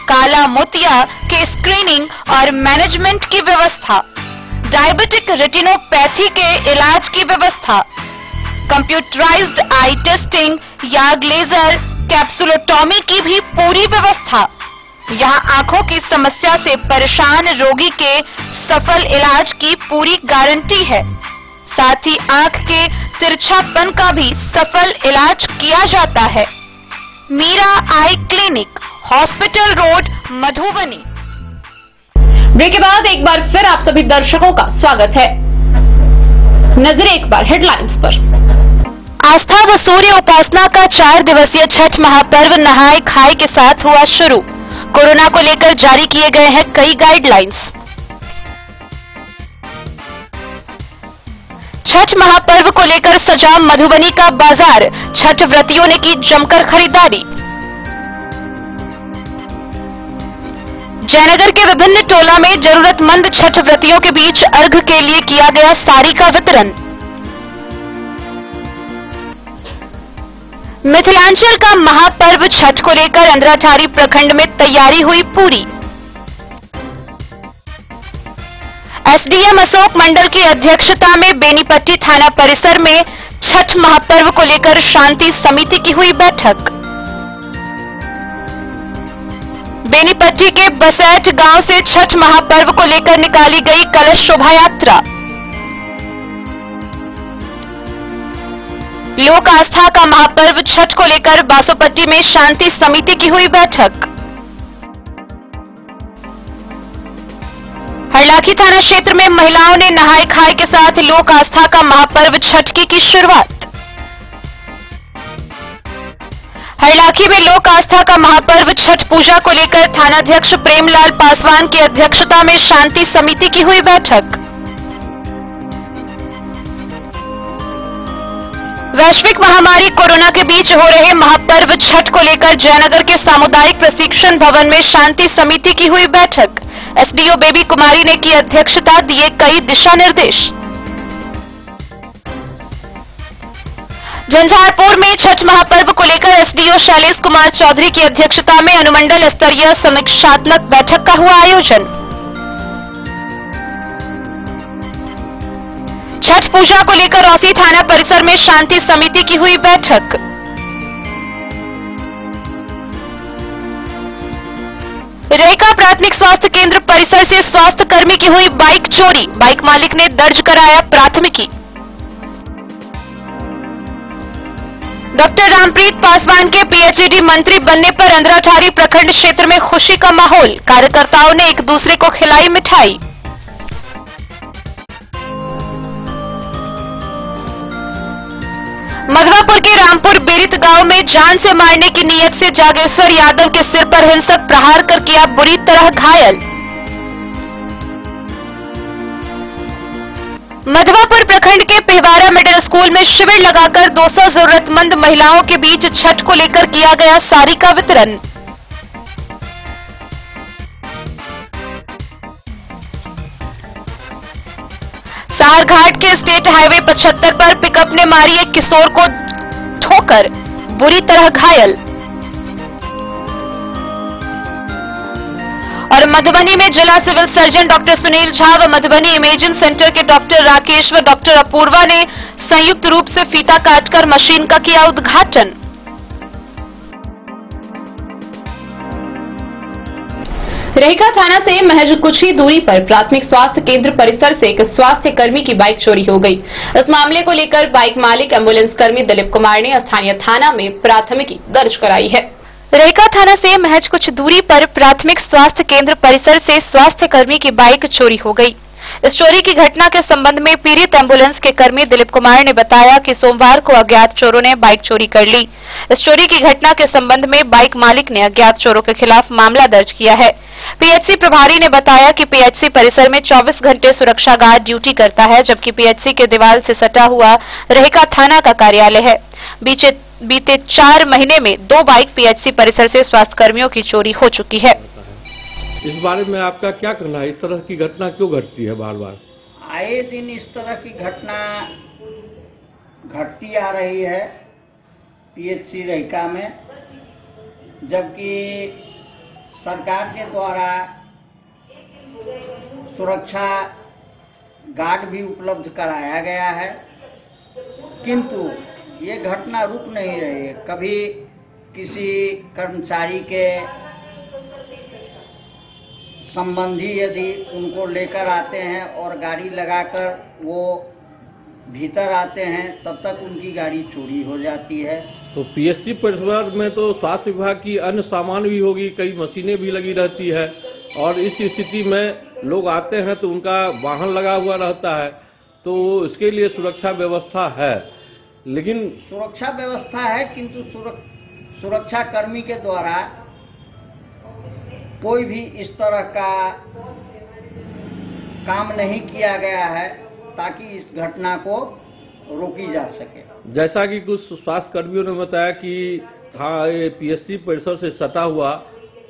काला मोतिया के स्क्रीनिंग और मैनेजमेंट की व्यवस्था, डायबिटिक रेटिनोपैथी के इलाज की व्यवस्था, कंप्यूटराइज्ड आई टेस्टिंग या लेजर कैप्सुलोटॉमी की भी पूरी व्यवस्था। यहाँ आंखों की समस्या से परेशान रोगी के सफल इलाज की पूरी गारंटी है। साथ ही आंख के तिरछापन का भी सफल इलाज किया जाता है। Meera eye clinic, hospital road, Madhubani. Break के बाद एक बार फिर आप सभी दर्शकों का स्वागत है। नजर एक बार हेडलाइंस पर। आस्था व सूर्य उपासना का 4 दिवसीय छठ महापर्व नहाय खाए के साथ हुआ शुरू। कोरोना को लेकर जारी किए गए हैं कई गाइडलाइंस। छठ महापर्व को लेकर सजा मधुबनी का बाजार, छठ व्रतियों ने की जमकर खरीदारी। जयनगर के विभिन्न टोला में जरूरतमंद छठ व्रतियों के बीच अर्घ के लिए किया गया साड़ी का वितरण। मिथिलांचल का महापर्व छठ को लेकर अंधराठारी प्रखंड में तैयारी हुई पूरी। एसडीएम अशोक मंडल की अध्यक्षता में बेनीपट्टी थाना परिसर में छठ महापर्व को लेकर शांति समिति की हुई बैठक। बेनीपट्टी के बसैठ गांव से छठ महापर्व को लेकर निकाली गई कलश शोभा यात्रा। लोक आस्था का महापर्व छठ को लेकर बासोपट्टी में शांति समिति की हुई बैठक। हरलाखी थाना क्षेत्र में महिलाओं ने नहाय खाए के साथ लोक आस्था का महापर्व छठ की शुरुआत। हरलाखी में लोक आस्था का महापर्व छठ पूजा को लेकर थानाध्यक्ष प्रेमलाल पासवान की अध्यक्षता में शांति समिति की हुई बैठक। वैश्विक महामारी कोरोना के बीच हो रहे महापर्व छठ को लेकर जयनगर के सामुदायिक प्रशिक्षण भवन में शांति समिति की हुई बैठक। एसडीओ बेबी कुमारी ने की अध्यक्षता, दिए कई दिशा निर्देश। झंझारपुर में छठ महापर्व को लेकर एसडीओ शैलेश कुमार चौधरी की अध्यक्षता में अनुमंडल स्तरीय समीक्षात्मक बैठक का हुआ आयोजन। छठ पूजा को लेकर औसी थाना परिसर में शांति समिति की हुई बैठक। रेखा प्राथमिक स्वास्थ्य केंद्र परिसर से स्वास्थ्य कर्मी की हुई बाइक चोरी, बाइक मालिक ने दर्ज कराया प्राथमिकी। डॉक्टर रामप्रीत पासवान के पीएचईडी मंत्री बनने पर अंधराठारी प्रखंड क्षेत्र में खुशी का माहौल, कार्यकर्ताओं ने एक दूसरे को खिलाई मिठाई। मधवापुर के रामपुर बेरित गांव में जान से मारने की नीयत से जागेश्वर यादव के सिर पर हिंसक प्रहार कर किया बुरी तरह घायल। मधवापुर प्रखंड के पिहवारा मिडिल स्कूल में शिविर लगाकर 200 जरूरतमंद महिलाओं के बीच छठ को लेकर किया गया साड़ी का वितरण। साहरघाट के स्टेट हाईवे 75 पर पिकअप ने मारी एक किशोर को ठोकर, बुरी तरह घायल। और मधुबनी में जिला civil surgeon doctor Sunil Jha व मधुबनी इमेजिंग सेंटर के डॉक्टर राकेश व डॉक्टर अपूर्वा ने संयुक्त रूप से फीता काटकर मशीन का किया उद्घाटन। रेखा थाना से महज कुछ ही दूरी पर प्राथमिक स्वास्थ्य केंद्र परिसर से एक स्वास्थ्य कर्मी की बाइक चोरी हो गई। इस मामले को लेकर बाइक मालिक एम्बुलेंस कर्मी दिलीप कुमार ने स्थानीय थाना में प्राथमिकी दर्ज कराई है। रेखा थाना से महज कुछ दूरी पर प्राथमिक स्वास्थ्य केंद्र परिसर से स्वास्थ्य कर्मी की बाइक चोरी हो गई। इस चोरी की घटना के संबंध में पीड़ित एम्बुलेंस के कर्मी दिलीप कुमार ने बताया कि सोमवार को अज्ञात चोरों ने बाइक चोरी कर ली। इस चोरी की घटना के संबंध में बाइक मालिक ने अज्ञात चोरों के खिलाफ मामला दर्ज किया है। पीएचसी प्रभारी ने बताया कि पीएचसी परिसर में 24 घंटे सुरक्षा गार्ड ड्यूटी करता है, जबकि पीएचसी के दीवार से सटा हुआ रेखा थाना का कार्यालय है। बीते 4 महीने में 2 बाइक पीएचसी परिसर से स्वास्थ्य कर्मियों की चोरी हो चुकी है। इस बारे में आपका क्या कहना है? इस तरह की घटना क्यों घटती है बार बार? आए दिन इस तरह की घटना घटती आ रही है पीएचसी रेखा में, जबकि सरकार के द्वारा सुरक्षा गार्ड भी उपलब्ध कराया गया है, किंतु ये घटना रुक नहीं रही है। कभी किसी कर्मचारी के संबंधी यदि उनको लेकर आते हैं और गाड़ी लगाकर वो भीतर आते हैं, तब तक उनकी गाड़ी चोरी हो जाती है। तो पीएचसी परिसर में तो स्वास्थ्य विभाग की अन्य सामान भी होगी, कई मशीनें भी लगी रहती है, और इस स्थिति में लोग आते हैं तो उनका वाहन लगा हुआ रहता है, तो इसके लिए सुरक्षा व्यवस्था है। लेकिन सुरक्षा व्यवस्था है, किंतु सुरक्षा कर्मी के द्वारा कोई भी इस तरह का काम नहीं किया गया है ताकि इस घटना को रोकी जा सके। जैसा कि कुछ स्वास्थ्य कर्मियों ने बताया कि पीएचसी परिसर से सटा हुआ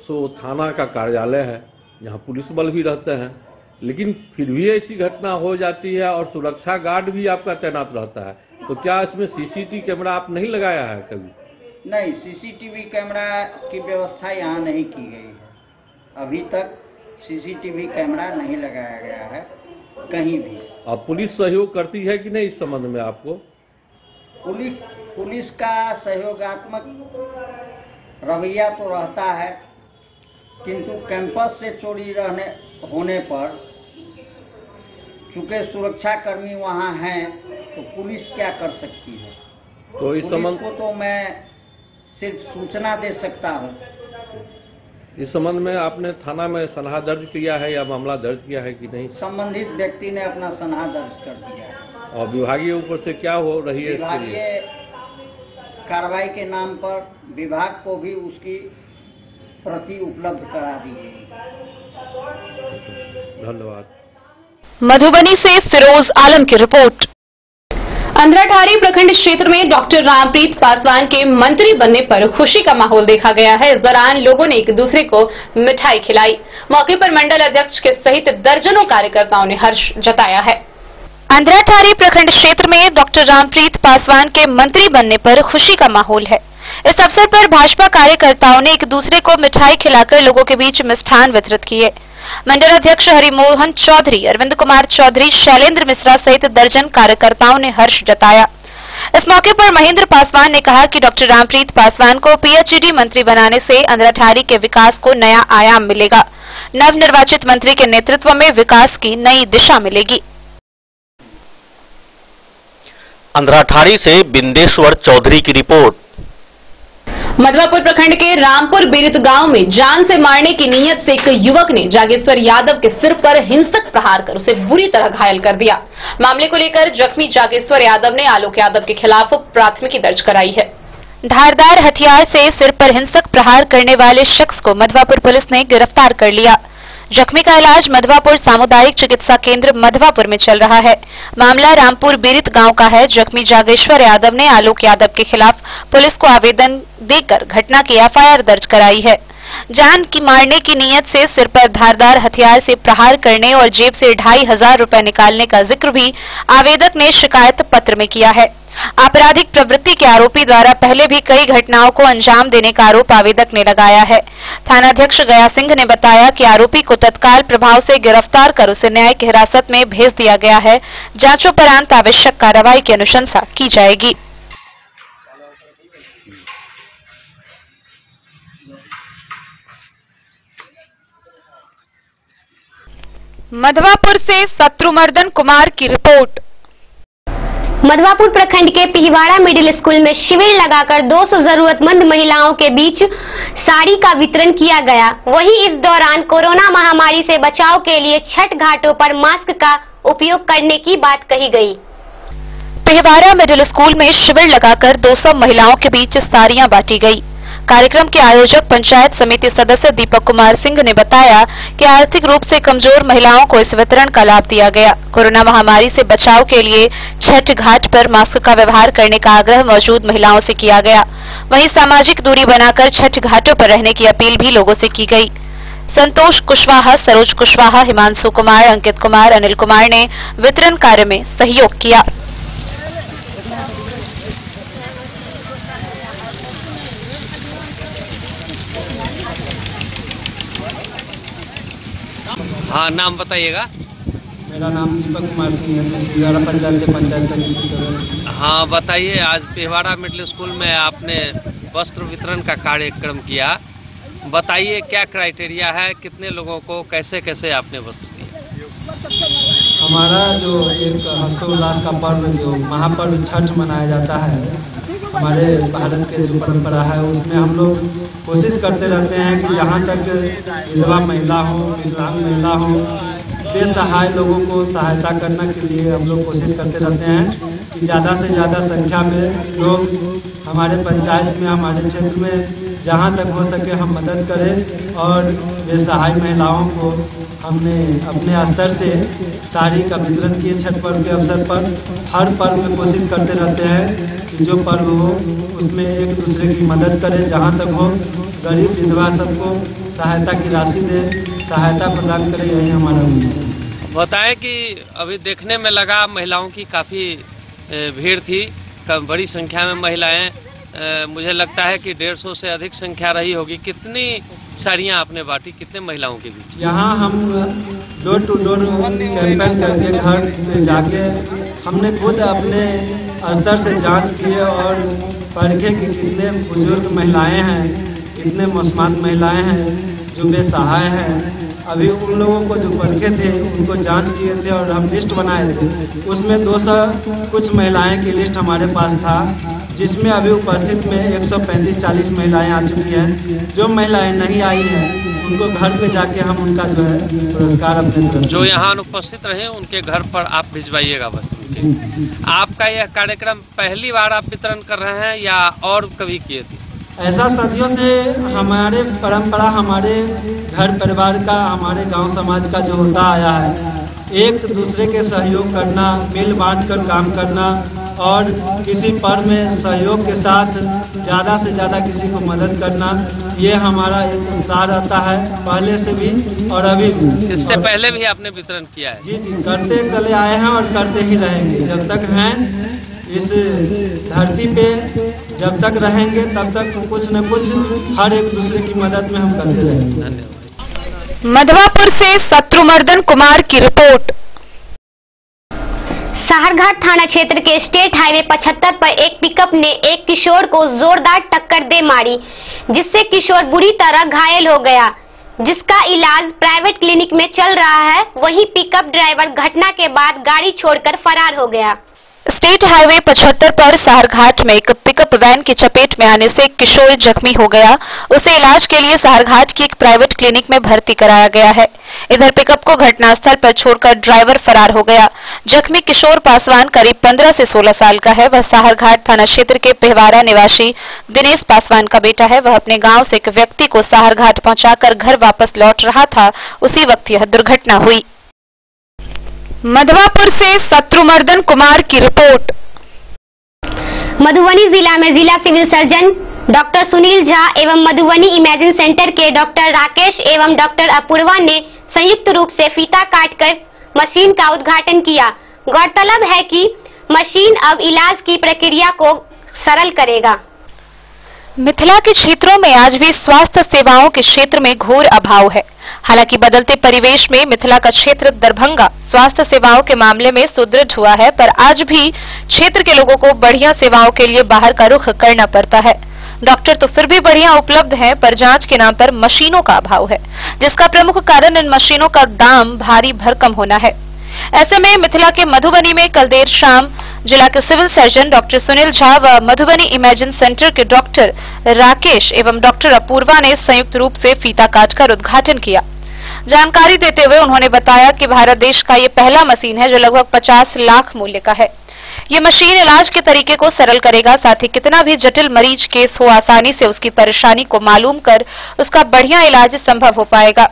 सो थाना का कार्यालय है, जहां पुलिस बल भी रहते हैं, लेकिन फिर भी ऐसी घटना हो जाती है और सुरक्षा गार्ड भी आपका तैनात रहता है। तो क्या इसमें सीसीटीवी कैमरा आप नहीं लगाया है कभी? नहीं, सीसीटीवी कैमरा की व्यवस्था यहाँ नहीं की गई है। अभी तक सीसीटीवी कैमरा नहीं लगाया गया है कहीं भी। अब पुलिस सहयोग करती है कि नहीं इस संबंध में आपको? पुलिस का सहयोगात्मक रवैया तो रहता है, किंतु कैंपस से चोरी होने पर चूंकि सुरक्षाकर्मी वहाँ हैं तो पुलिस क्या कर सकती है? तो इस संबंध को तो मैं सिर्फ सूचना दे सकता हूँ। इस संबंध में आपने थाना में सनहा दर्ज किया है या मामला दर्ज किया है कि नहीं? संबंधित व्यक्ति ने अपना सनहा दर्ज कर दिया है। और विभागीय ऊपर से क्या हो रही है इसके लिए? विभागीय कार्रवाई के नाम पर विभाग को भी उसकी प्रति उपलब्ध करा दी गई। धन्यवाद। मधुबनी से फिरोज आलम की रिपोर्ट। अंधराठारी प्रखंड क्षेत्र में डॉक्टर रामप्रीत पासवान के मंत्री बनने पर खुशी का माहौल देखा गया है। इस दौरान लोगों ने एक दूसरे को मिठाई खिलाई। मौके पर मंडल अध्यक्ष के सहित दर्जनों कार्यकर्ताओं ने हर्ष जताया है। अंधराठारी प्रखंड क्षेत्र में डॉक्टर रामप्रीत पासवान के मंत्री बनने पर खुशी का माहौल है। इस अवसर पर भाजपा कार्यकर्ताओं ने एक दूसरे को मिठाई खिलाकर लोगों के बीच मिष्ठान वितरित किए। मंडल अध्यक्ष हरिमोहन चौधरी, अरविंद कुमार चौधरी, शैलेंद्र मिश्रा सहित दर्जन कार्यकर्ताओं ने हर्ष जताया। इस मौके पर महेंद्र पासवान ने कहा कि डॉक्टर रामप्रीत पासवान को पीएचईडी मंत्री बनाने से अंधराठारी के विकास को नया आयाम मिलेगा। नवनिर्वाचित मंत्री के नेतृत्व में विकास की नई दिशा मिलेगी। अंधराठारी से बिंदेश्वर चौधरी की रिपोर्ट। मधवापुर प्रखंड के रामपुर बीरित गांव में जान से मारने की नीयत से एक युवक ने जागेश्वर यादव के सिर पर हिंसक प्रहार कर उसे बुरी तरह घायल कर दिया। मामले को लेकर जख्मी जागेश्वर यादव ने आलोक यादव के खिलाफ प्राथमिकी दर्ज कराई है। धारदार हथियार से सिर पर हिंसक प्रहार करने वाले शख्स को मधवापुर पुलिस ने गिरफ्तार कर लिया। जख्मी का इलाज मधवापुर सामुदायिक चिकित्सा केंद्र मधवापुर में चल रहा है। मामला रामपुर बीरित गांव का है। जख्मी जागेश्वर यादव ने आलोक यादव के खिलाफ पुलिस को आवेदन देकर घटना की एफआईआर दर्ज कराई है। जान की मारने की नीयत से सिर पर धारदार हथियार से प्रहार करने और जेब से 2500 रुपए निकालने का जिक्र भी आवेदक ने शिकायत पत्र में किया है। आपराधिक प्रवृत्ति के आरोपी द्वारा पहले भी कई घटनाओं को अंजाम देने का आरोप आवेदक ने लगाया है। थानाध्यक्ष गया सिंह ने बताया कि आरोपी को तत्काल प्रभाव से गिरफ्तार कर उसे न्यायिक हिरासत में भेज दिया गया है। जांचोपरांत आवश्यक कार्रवाई की अनुशंसा की जाएगी। मधवापुर से शत्रुमर्दन कुमार की रिपोर्ट। मधवापुर प्रखंड के पिहवाड़ा मिडिल स्कूल में शिविर लगाकर 200 जरूरतमंद महिलाओं के बीच साड़ी का वितरण किया गया। वहीं इस दौरान कोरोना महामारी से बचाव के लिए छठ घाटों पर मास्क का उपयोग करने की बात कही गई। पिहवाड़ा मिडिल स्कूल में शिविर लगाकर 200 महिलाओं के बीच साड़ियां बांटी गई। कार्यक्रम के आयोजक पंचायत समिति सदस्य दीपक कुमार सिंह ने बताया कि आर्थिक रूप से कमजोर महिलाओं को इस वितरण का लाभ दिया गया। कोरोना महामारी से बचाव के लिए छठ घाट पर मास्क का व्यवहार करने का आग्रह मौजूद महिलाओं से किया गया। वहीं सामाजिक दूरी बनाकर छठ घाटों पर रहने की अपील भी लोगों से की गई। संतोष कुशवाहा, सरोज कुशवाहा, हिमांशु कुमार, अंकित कुमार, अनिल कुमार ने वितरण कार्य में सहयोग किया। हाँ, नाम बताइएगा। मेरा नाम दीपक कुमार सिंह है, पिहवाड़ा पंचायत से पंचायत समिति सदस्य। हाँ, बताइए, आज पिहवाड़ा मिडिल स्कूल में आपने वस्त्र वितरण का कार्यक्रम किया। बताइए क्या क्राइटेरिया है, कितने लोगों को कैसे कैसे आपने वस्त्र दिए? हमारा जो एक हर्षोल्लास का पर्व, जो महापर्व छठ मनाया जाता है, हमारे भारत के जो परंपरा है उसमें हम लोग कोशिश करते रहते हैं कि जहाँ तक विधवा महिला हो, विकलांग महिला हो, बेसहाय लोगों को सहायता करने के लिए हम लोग कोशिश करते रहते हैं कि ज़्यादा से ज़्यादा संख्या में लोग हमारे पंचायत में, हमारे क्षेत्र में जहाँ तक हो सके हम मदद करें। और बेसहाय महिलाओं को हमने अपने स्तर से साड़ी का वितरण किए। छठ पर्व के अवसर पर हर पर्व में कोशिश करते रहते हैं कि जो पर्व हो उसमें एक दूसरे की मदद करें, जहाँ तक हो गरीब विधवा सबको सहायता की राशि दें, सहायता प्रदान करें, यही हमारा उद्देश्य है। बताएं कि अभी देखने में लगा महिलाओं की काफ़ी भीड़ थी, बड़ी संख्या में महिलाएं मुझे लगता है कि 150 से अधिक संख्या रही होगी। कितनी साड़ियां आपने बांटी, कितने महिलाओं के बीच? यहाँ हम डोर टू डोर कैंपेन करके घर पे जाके हमने खुद अपने स्तर से जांच किए और परखे कि कितने बुजुर्ग महिलाएं हैं, कितने मुसलमान महिलाएं हैं जो बेसहाय हैं। अभी उन लोगों को जो परखे थे उनको जांच किए थे और हम लिस्ट बनाए थे, उसमें 200 कुछ महिलाएं की लिस्ट हमारे पास था, जिसमें अभी उपस्थित में 135-40 महिलाएं आ चुकी हैं। जो महिलाएं नहीं आई हैं उनको घर पे जाके हम उनका जो है पुरस्कार अपने तरफ जो यहाँ अनुपस्थित रहे उनके घर पर आप भिजवाइएगा वस्तु। आपका यह कार्यक्रम पहली बार आप वितरण कर रहे हैं या और कभी किए थे? ऐसा सदियों से हमारे परंपरा, हमारे घर परिवार का, हमारे गांव समाज का जो होता आया है, एक दूसरे के सहयोग करना, मिल बांट कर काम करना और किसी पर्व में सहयोग के साथ ज़्यादा से ज़्यादा किसी को मदद करना, ये हमारा एक उत्साह रहता है पहले से भी और अभी भी। इससे पहले भी आपने वितरण किया है? जी जी, करते चले आए हैं और करते ही रहेंगे। जब तक हैं इस धरती पे, जब तक रहेंगे तब तक कुछ न कुछ हर एक दूसरे की मदद में हम करते रहेंगे। धन्यवाद। मधवापुर से शत्रुमर्दन कुमार की रिपोर्ट। साहरघाट थाना क्षेत्र के स्टेट हाईवे 75 पर एक पिकअप ने एक किशोर को जोरदार टक्कर दे मारी, जिससे किशोर बुरी तरह घायल हो गया, जिसका इलाज प्राइवेट क्लिनिक में चल रहा है। वहीं पिकअप ड्राइवर घटना के बाद गाड़ी छोड़कर फरार हो गया। स्टेट हाईवे 75 पर साहरघाट में एक पिकअप वैन की चपेट में आने से एक किशोर जख्मी हो गया। उसे इलाज के लिए साहरघाट की एक प्राइवेट क्लिनिक में भर्ती कराया गया है। इधर पिकअप को घटनास्थल पर छोड़कर ड्राइवर फरार हो गया। जख्मी किशोर पासवान करीब 15 से 16 साल का है। वह साहरघाट थाना क्षेत्र के पिहवाड़ा निवासी दिनेश पासवान का बेटा है। वह अपने गांव से एक व्यक्ति को साहरघाट पहुंचाकर घर वापस लौट रहा था, उसी वक्त यह दुर्घटना हुई। मधवापुर से शत्रुमर्दन कुमार की रिपोर्ट। मधुबनी जिला में जिला civil surgeon doctor Sunil Jha एवं मधुबनी इमेजिन सेंटर के डॉक्टर राकेश एवं डॉक्टर अपूर्वा ने संयुक्त रूप से फीता काटकर मशीन का उद्घाटन किया। गौरतलब है कि मशीन अब इलाज की प्रक्रिया को सरल करेगा। मिथिला के क्षेत्रों में आज भी स्वास्थ्य सेवाओं के क्षेत्र में घोर अभाव है। हालांकि बदलते परिवेश में मिथिला का क्षेत्र दरभंगा स्वास्थ्य सेवाओं के मामले में सुदृढ़ हुआ है, पर आज भी क्षेत्र के लोगों को बढ़िया सेवाओं के लिए बाहर का रुख करना पड़ता है। डॉक्टर तो फिर भी बढ़िया उपलब्ध हैं, पर जांच के नाम पर मशीनों का अभाव है, जिसका प्रमुख कारण इन मशीनों का दाम भारी भरकम होना है। ऐसे में मिथिला के मधुबनी में कल देर शाम जिला के civil surgeon doctor Sunil Jha व मधुबनी इमेजिन सेंटर के डॉक्टर राकेश एवं डॉक्टर अपूर्वा ने संयुक्त रूप से फीता काटकर उद्घाटन किया। जानकारी देते हुए उन्होंने बताया कि भारत देश का ये पहला मशीन है जो लगभग 50 लाख मूल्य का है। ये मशीन इलाज के तरीके को सरल करेगा, साथ ही कितना भी जटिल मरीज केस हो आसानी से उसकी परेशानी को मालूम कर उसका बढ़िया इलाज संभव हो पाएगा।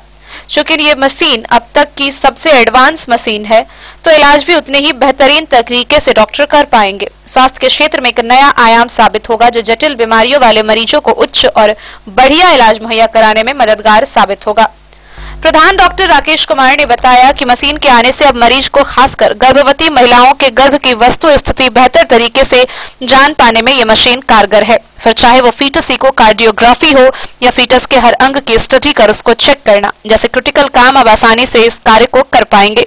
चूंकि ये मशीन अब तक की सबसे एडवांस मशीन है, तो इलाज भी उतने ही बेहतरीन तरीके से डॉक्टर कर पाएंगे। स्वास्थ्य के क्षेत्र में एक नया आयाम साबित होगा जो जटिल बीमारियों वाले मरीजों को उच्च और बढ़िया इलाज मुहैया कराने में मददगार साबित होगा। प्रधान डॉक्टर राकेश कुमार ने बताया कि मशीन के आने से अब मरीज को खासकर गर्भवती महिलाओं के गर्भ की वस्तु स्थिति बेहतर तरीके से जान पाने में ये मशीन कारगर है। फिर चाहे वो फीटस इकोकार्डियोग्राफी हो या फीटस के हर अंग की स्टडी कर उसको चेक करना जैसे क्रिटिकल काम अब आसानी से इस कार्य को कर पाएंगे।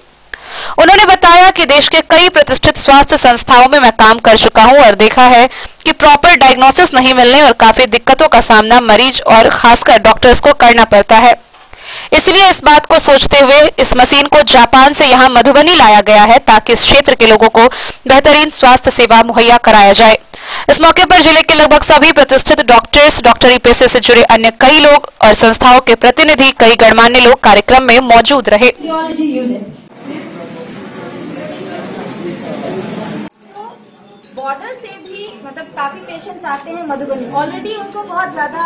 उन्होंने बताया कि देश के कई प्रतिष्ठित स्वास्थ्य संस्थाओं में मैं काम कर चुका हूं और देखा है कि प्रॉपर डायग्नोसिस नहीं मिलने और काफी दिक्कतों का सामना मरीज और खासकर डॉक्टर्स को करना पड़ता है। इसलिए इस बात को सोचते हुए इस मशीन को जापान से यहां मधुबनी लाया गया है ताकि इस क्षेत्र के लोगों को बेहतरीन स्वास्थ्य सेवा मुहैया कराया जाए। इस मौके पर जिले के लगभग सभी प्रतिष्ठित डॉक्टर्स, डॉक्टरी पेशे से जुड़े अन्य कई लोग और संस्थाओं के प्रतिनिधि, कई गणमान्य लोग कार्यक्रम में मौजूद रहे। बॉर्डर से भी मतलब काफी पेशेंट्स आते हैं मधुबनी, ऑलरेडी उनको बहुत ज्यादा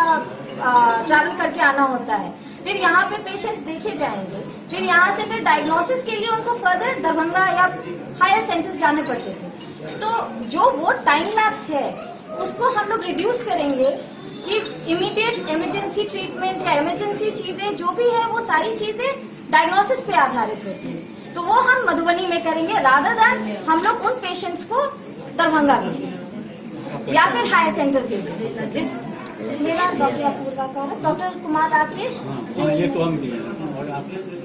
ट्रैवल करके आना होता है। फिर यहाँ पे पेशेंट्स देखे जाएंगे, फिर यहाँ से फिर डायग्नोसिस के लिए उनको फर्दर दरभंगा या हायर सेंटर्स जाने पड़ते थे। तो जो वो टाइम लैप्स है उसको हम लोग रिड्यूस करेंगे कि इमीडिएट इमरजेंसी ट्रीटमेंट या इमरजेंसी चीजें जो भी है वो सारी चीजें डायग्नोसिस पे आधारित होती है, तो वो हम मधुबनी में करेंगे रादर देन हम लोग उन पेशेंट्स को दरभंगा भेजेंगे। या फिर हायर सेंटर भेजें। जिस मेरा डॉक्टर अपूर्वा कारक, डॉक्टर कुमार राकेश, ये तो हम भी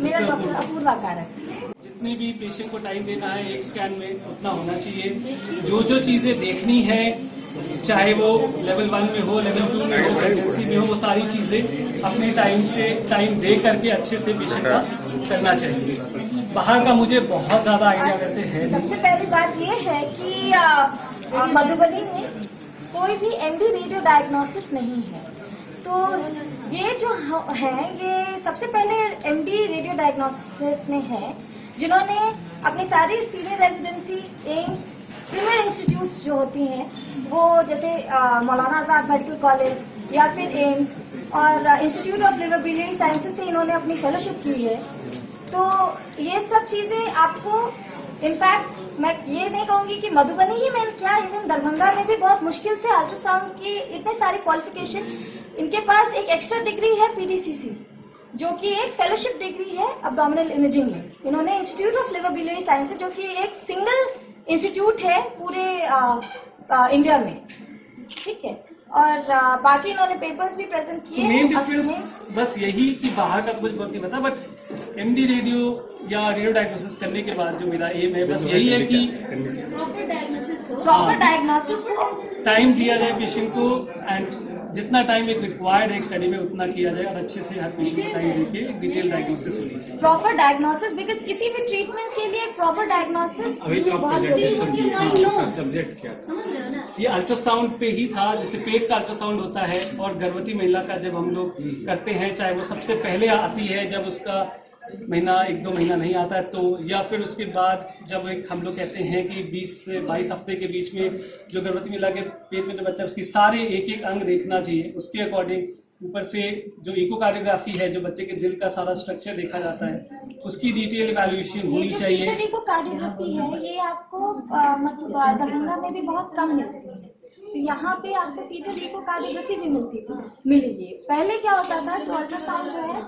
मेरा डॉक्टर अपूर्वा कारक। जितने भी पेशेंट को टाइम देना है एक स्कैन में उतना होना चाहिए। जो जो चीजें देखनी है, चाहे वो लेवल 1 में हो, लेवल 2 में हो, प्रेगनेंसी में हो, वो सारी चीजें अपने टाइम दे करके अच्छे से पेशेंट का करना चाहिए। बाहर का मुझे बहुत ज्यादा आइडिया वैसे है नहीं। सबसे पहली बात ये है कि मधुबनी में कोई भी एमडी रेडियो डायग्नोसिस नहीं है। तो ये जो है ये सबसे पहले एमडी रेडियो डायग्नोसिस में है जिन्होंने अपनी सारी senior residency AIIMS premiere institutes जो होती हैं वो जैसे मौलाना आजाद मेडिकल कॉलेज या फिर एम्स और institute of liver biliary sciences से इन्होंने अपनी फेलोशिप की है। तो ये सब चीजें आपको इनफैक्ट मैं ये नहीं कहूंगी कि मधुबनी ही में क्या, इवन दरभंगा में भी बहुत मुश्किल से अल्ट्रासाउंड की इतने सारी क्वालिफिकेशन, इनके पास एक एक्स्ट्रा डिग्री है पीडीसीसी जो कि एक फेलोशिप डिग्री है अब्डोमिनल इमेजिंग में। इन्होंने institute of liver biliary sciences जो कि एक सिंगल इंस्टीट्यूट है पूरे इंडिया में, ठीक है। और बाकी इन्होंने पेपर्स भी प्रेजेंट किए। मेन डिफरेंस बस यही कि बाहर का कुछ बहुत नहीं पता, बट एमडी रेडियो या रेडियो डायग्नोसिस करने के बाद जो मेरा एम है बस यही है कि प्रॉपर डायग्नोसिस हो, टाइम दिया जाए पेशेंट को एंड जितना टाइम एक रिक्वायर्ड है एक स्टडी में उतना किया जाए और अच्छे से हर पेशेंट को टाइम देके एक डिटेल डायग्नोसिस होनी चाहिए। प्रॉपर डायग्नोसिस, बिकॉज किसी भी ट्रीटमेंट के लिए प्रॉपर डायग्नोसिस सब्जेक्ट क्या ये अल्ट्रासाउंड पे ही था। जैसे पेट का अल्ट्रासाउंड होता है और गर्भवती महिला का जब हम लोग करते हैं, चाहे वो सबसे पहले आती है जब उसका महीना 1-2 महीना नहीं आता है तो, या फिर उसके बाद जब एक हम लोग कहते हैं कि 20 से 22 हफ्ते के बीच में जो गर्भवती महिला के पेट में जो बच्चा उसकी सारे एक अंग देखना चाहिए। उसके अकॉर्डिंग ऊपर से जो इकोकार्डियोग्राफी है, जो बच्चे के दिल का सारा स्ट्रक्चर देखा जाता है, उसकी डिटेल इवैल्यूएशन होनी चाहिए। इकोकार्डियोग्राफी है ये आपको मतलब दरभंगा में भी बहुत कम मिलती है, तो यहाँ पे आपको फीटल इकोकार्डियोग्राफी भी मिलेगी। पहले क्या होता था जो अल्ट्रासाउंड जो है,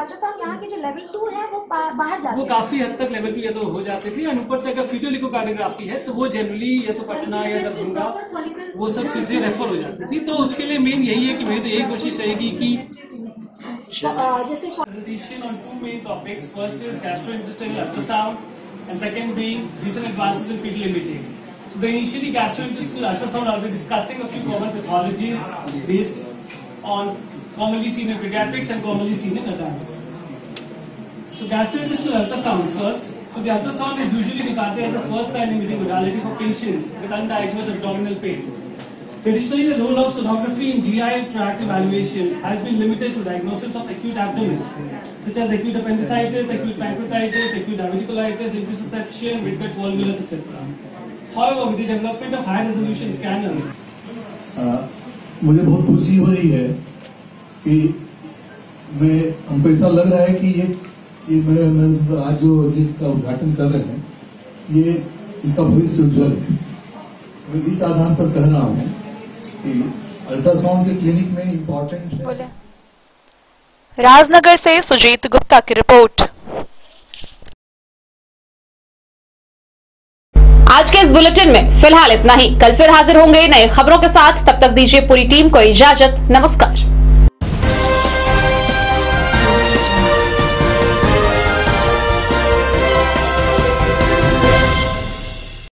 अल्ट्रासाउंड यहाँ के जो लेवल 2 है वो बाहर जाते वो काफी हद तक लेवल 2 या तो हो जाती थी, और ऊपर से अगर फीटल इकोकार्डियोग्राफी है तो वो जनरली या तो पटना या दरभंगा वो सब चीजें रेफर हो जाती थी। तो उसके लिए मेन यही है कि मेरी तो यही कोशिश रहेगी कि presentation on 2 main topics. First is gastrointestinal ultrasound and second being recent advances in fetal imaging. So the initially gastrointestinal ultrasound I'll be discussing a few common pathologies based on commonly seen in pediatrics and commonly seen in adults. So gastrointestinal ultrasound first. So the ultrasound is usually regarded as the first line imaging modality for patients with undiagnosed abdominal pain. Traditionally, the role of sonography in GI tract evaluation has been limited to diagnosis of acute abdomen, such as acute appendicitis, acute pancreatitis, acute diverticulitis, intussusception, midgut volvulus, etc. However, with the development of high resolution scanners, मुझे बहुत खुशी हो रही है कि हमको ऐसा लग रहा है कि ये मैं आज जो जिसका उद्घाटन कर रहे हैं ये इसका भविष्य उज्ज्वल है। मैं इस आधार पर कह रहा हूँ अल्ट्रासाउंड के क्लिनिक में इम्पोर्टेंट है। राजनगर से सुजीत गुप्ता की रिपोर्ट। आज के इस बुलेटिन में फिलहाल इतना ही। कल फिर हाजिर होंगे नई खबरों के साथ। तब तक दीजिए पूरी टीम को इजाजत। नमस्कार।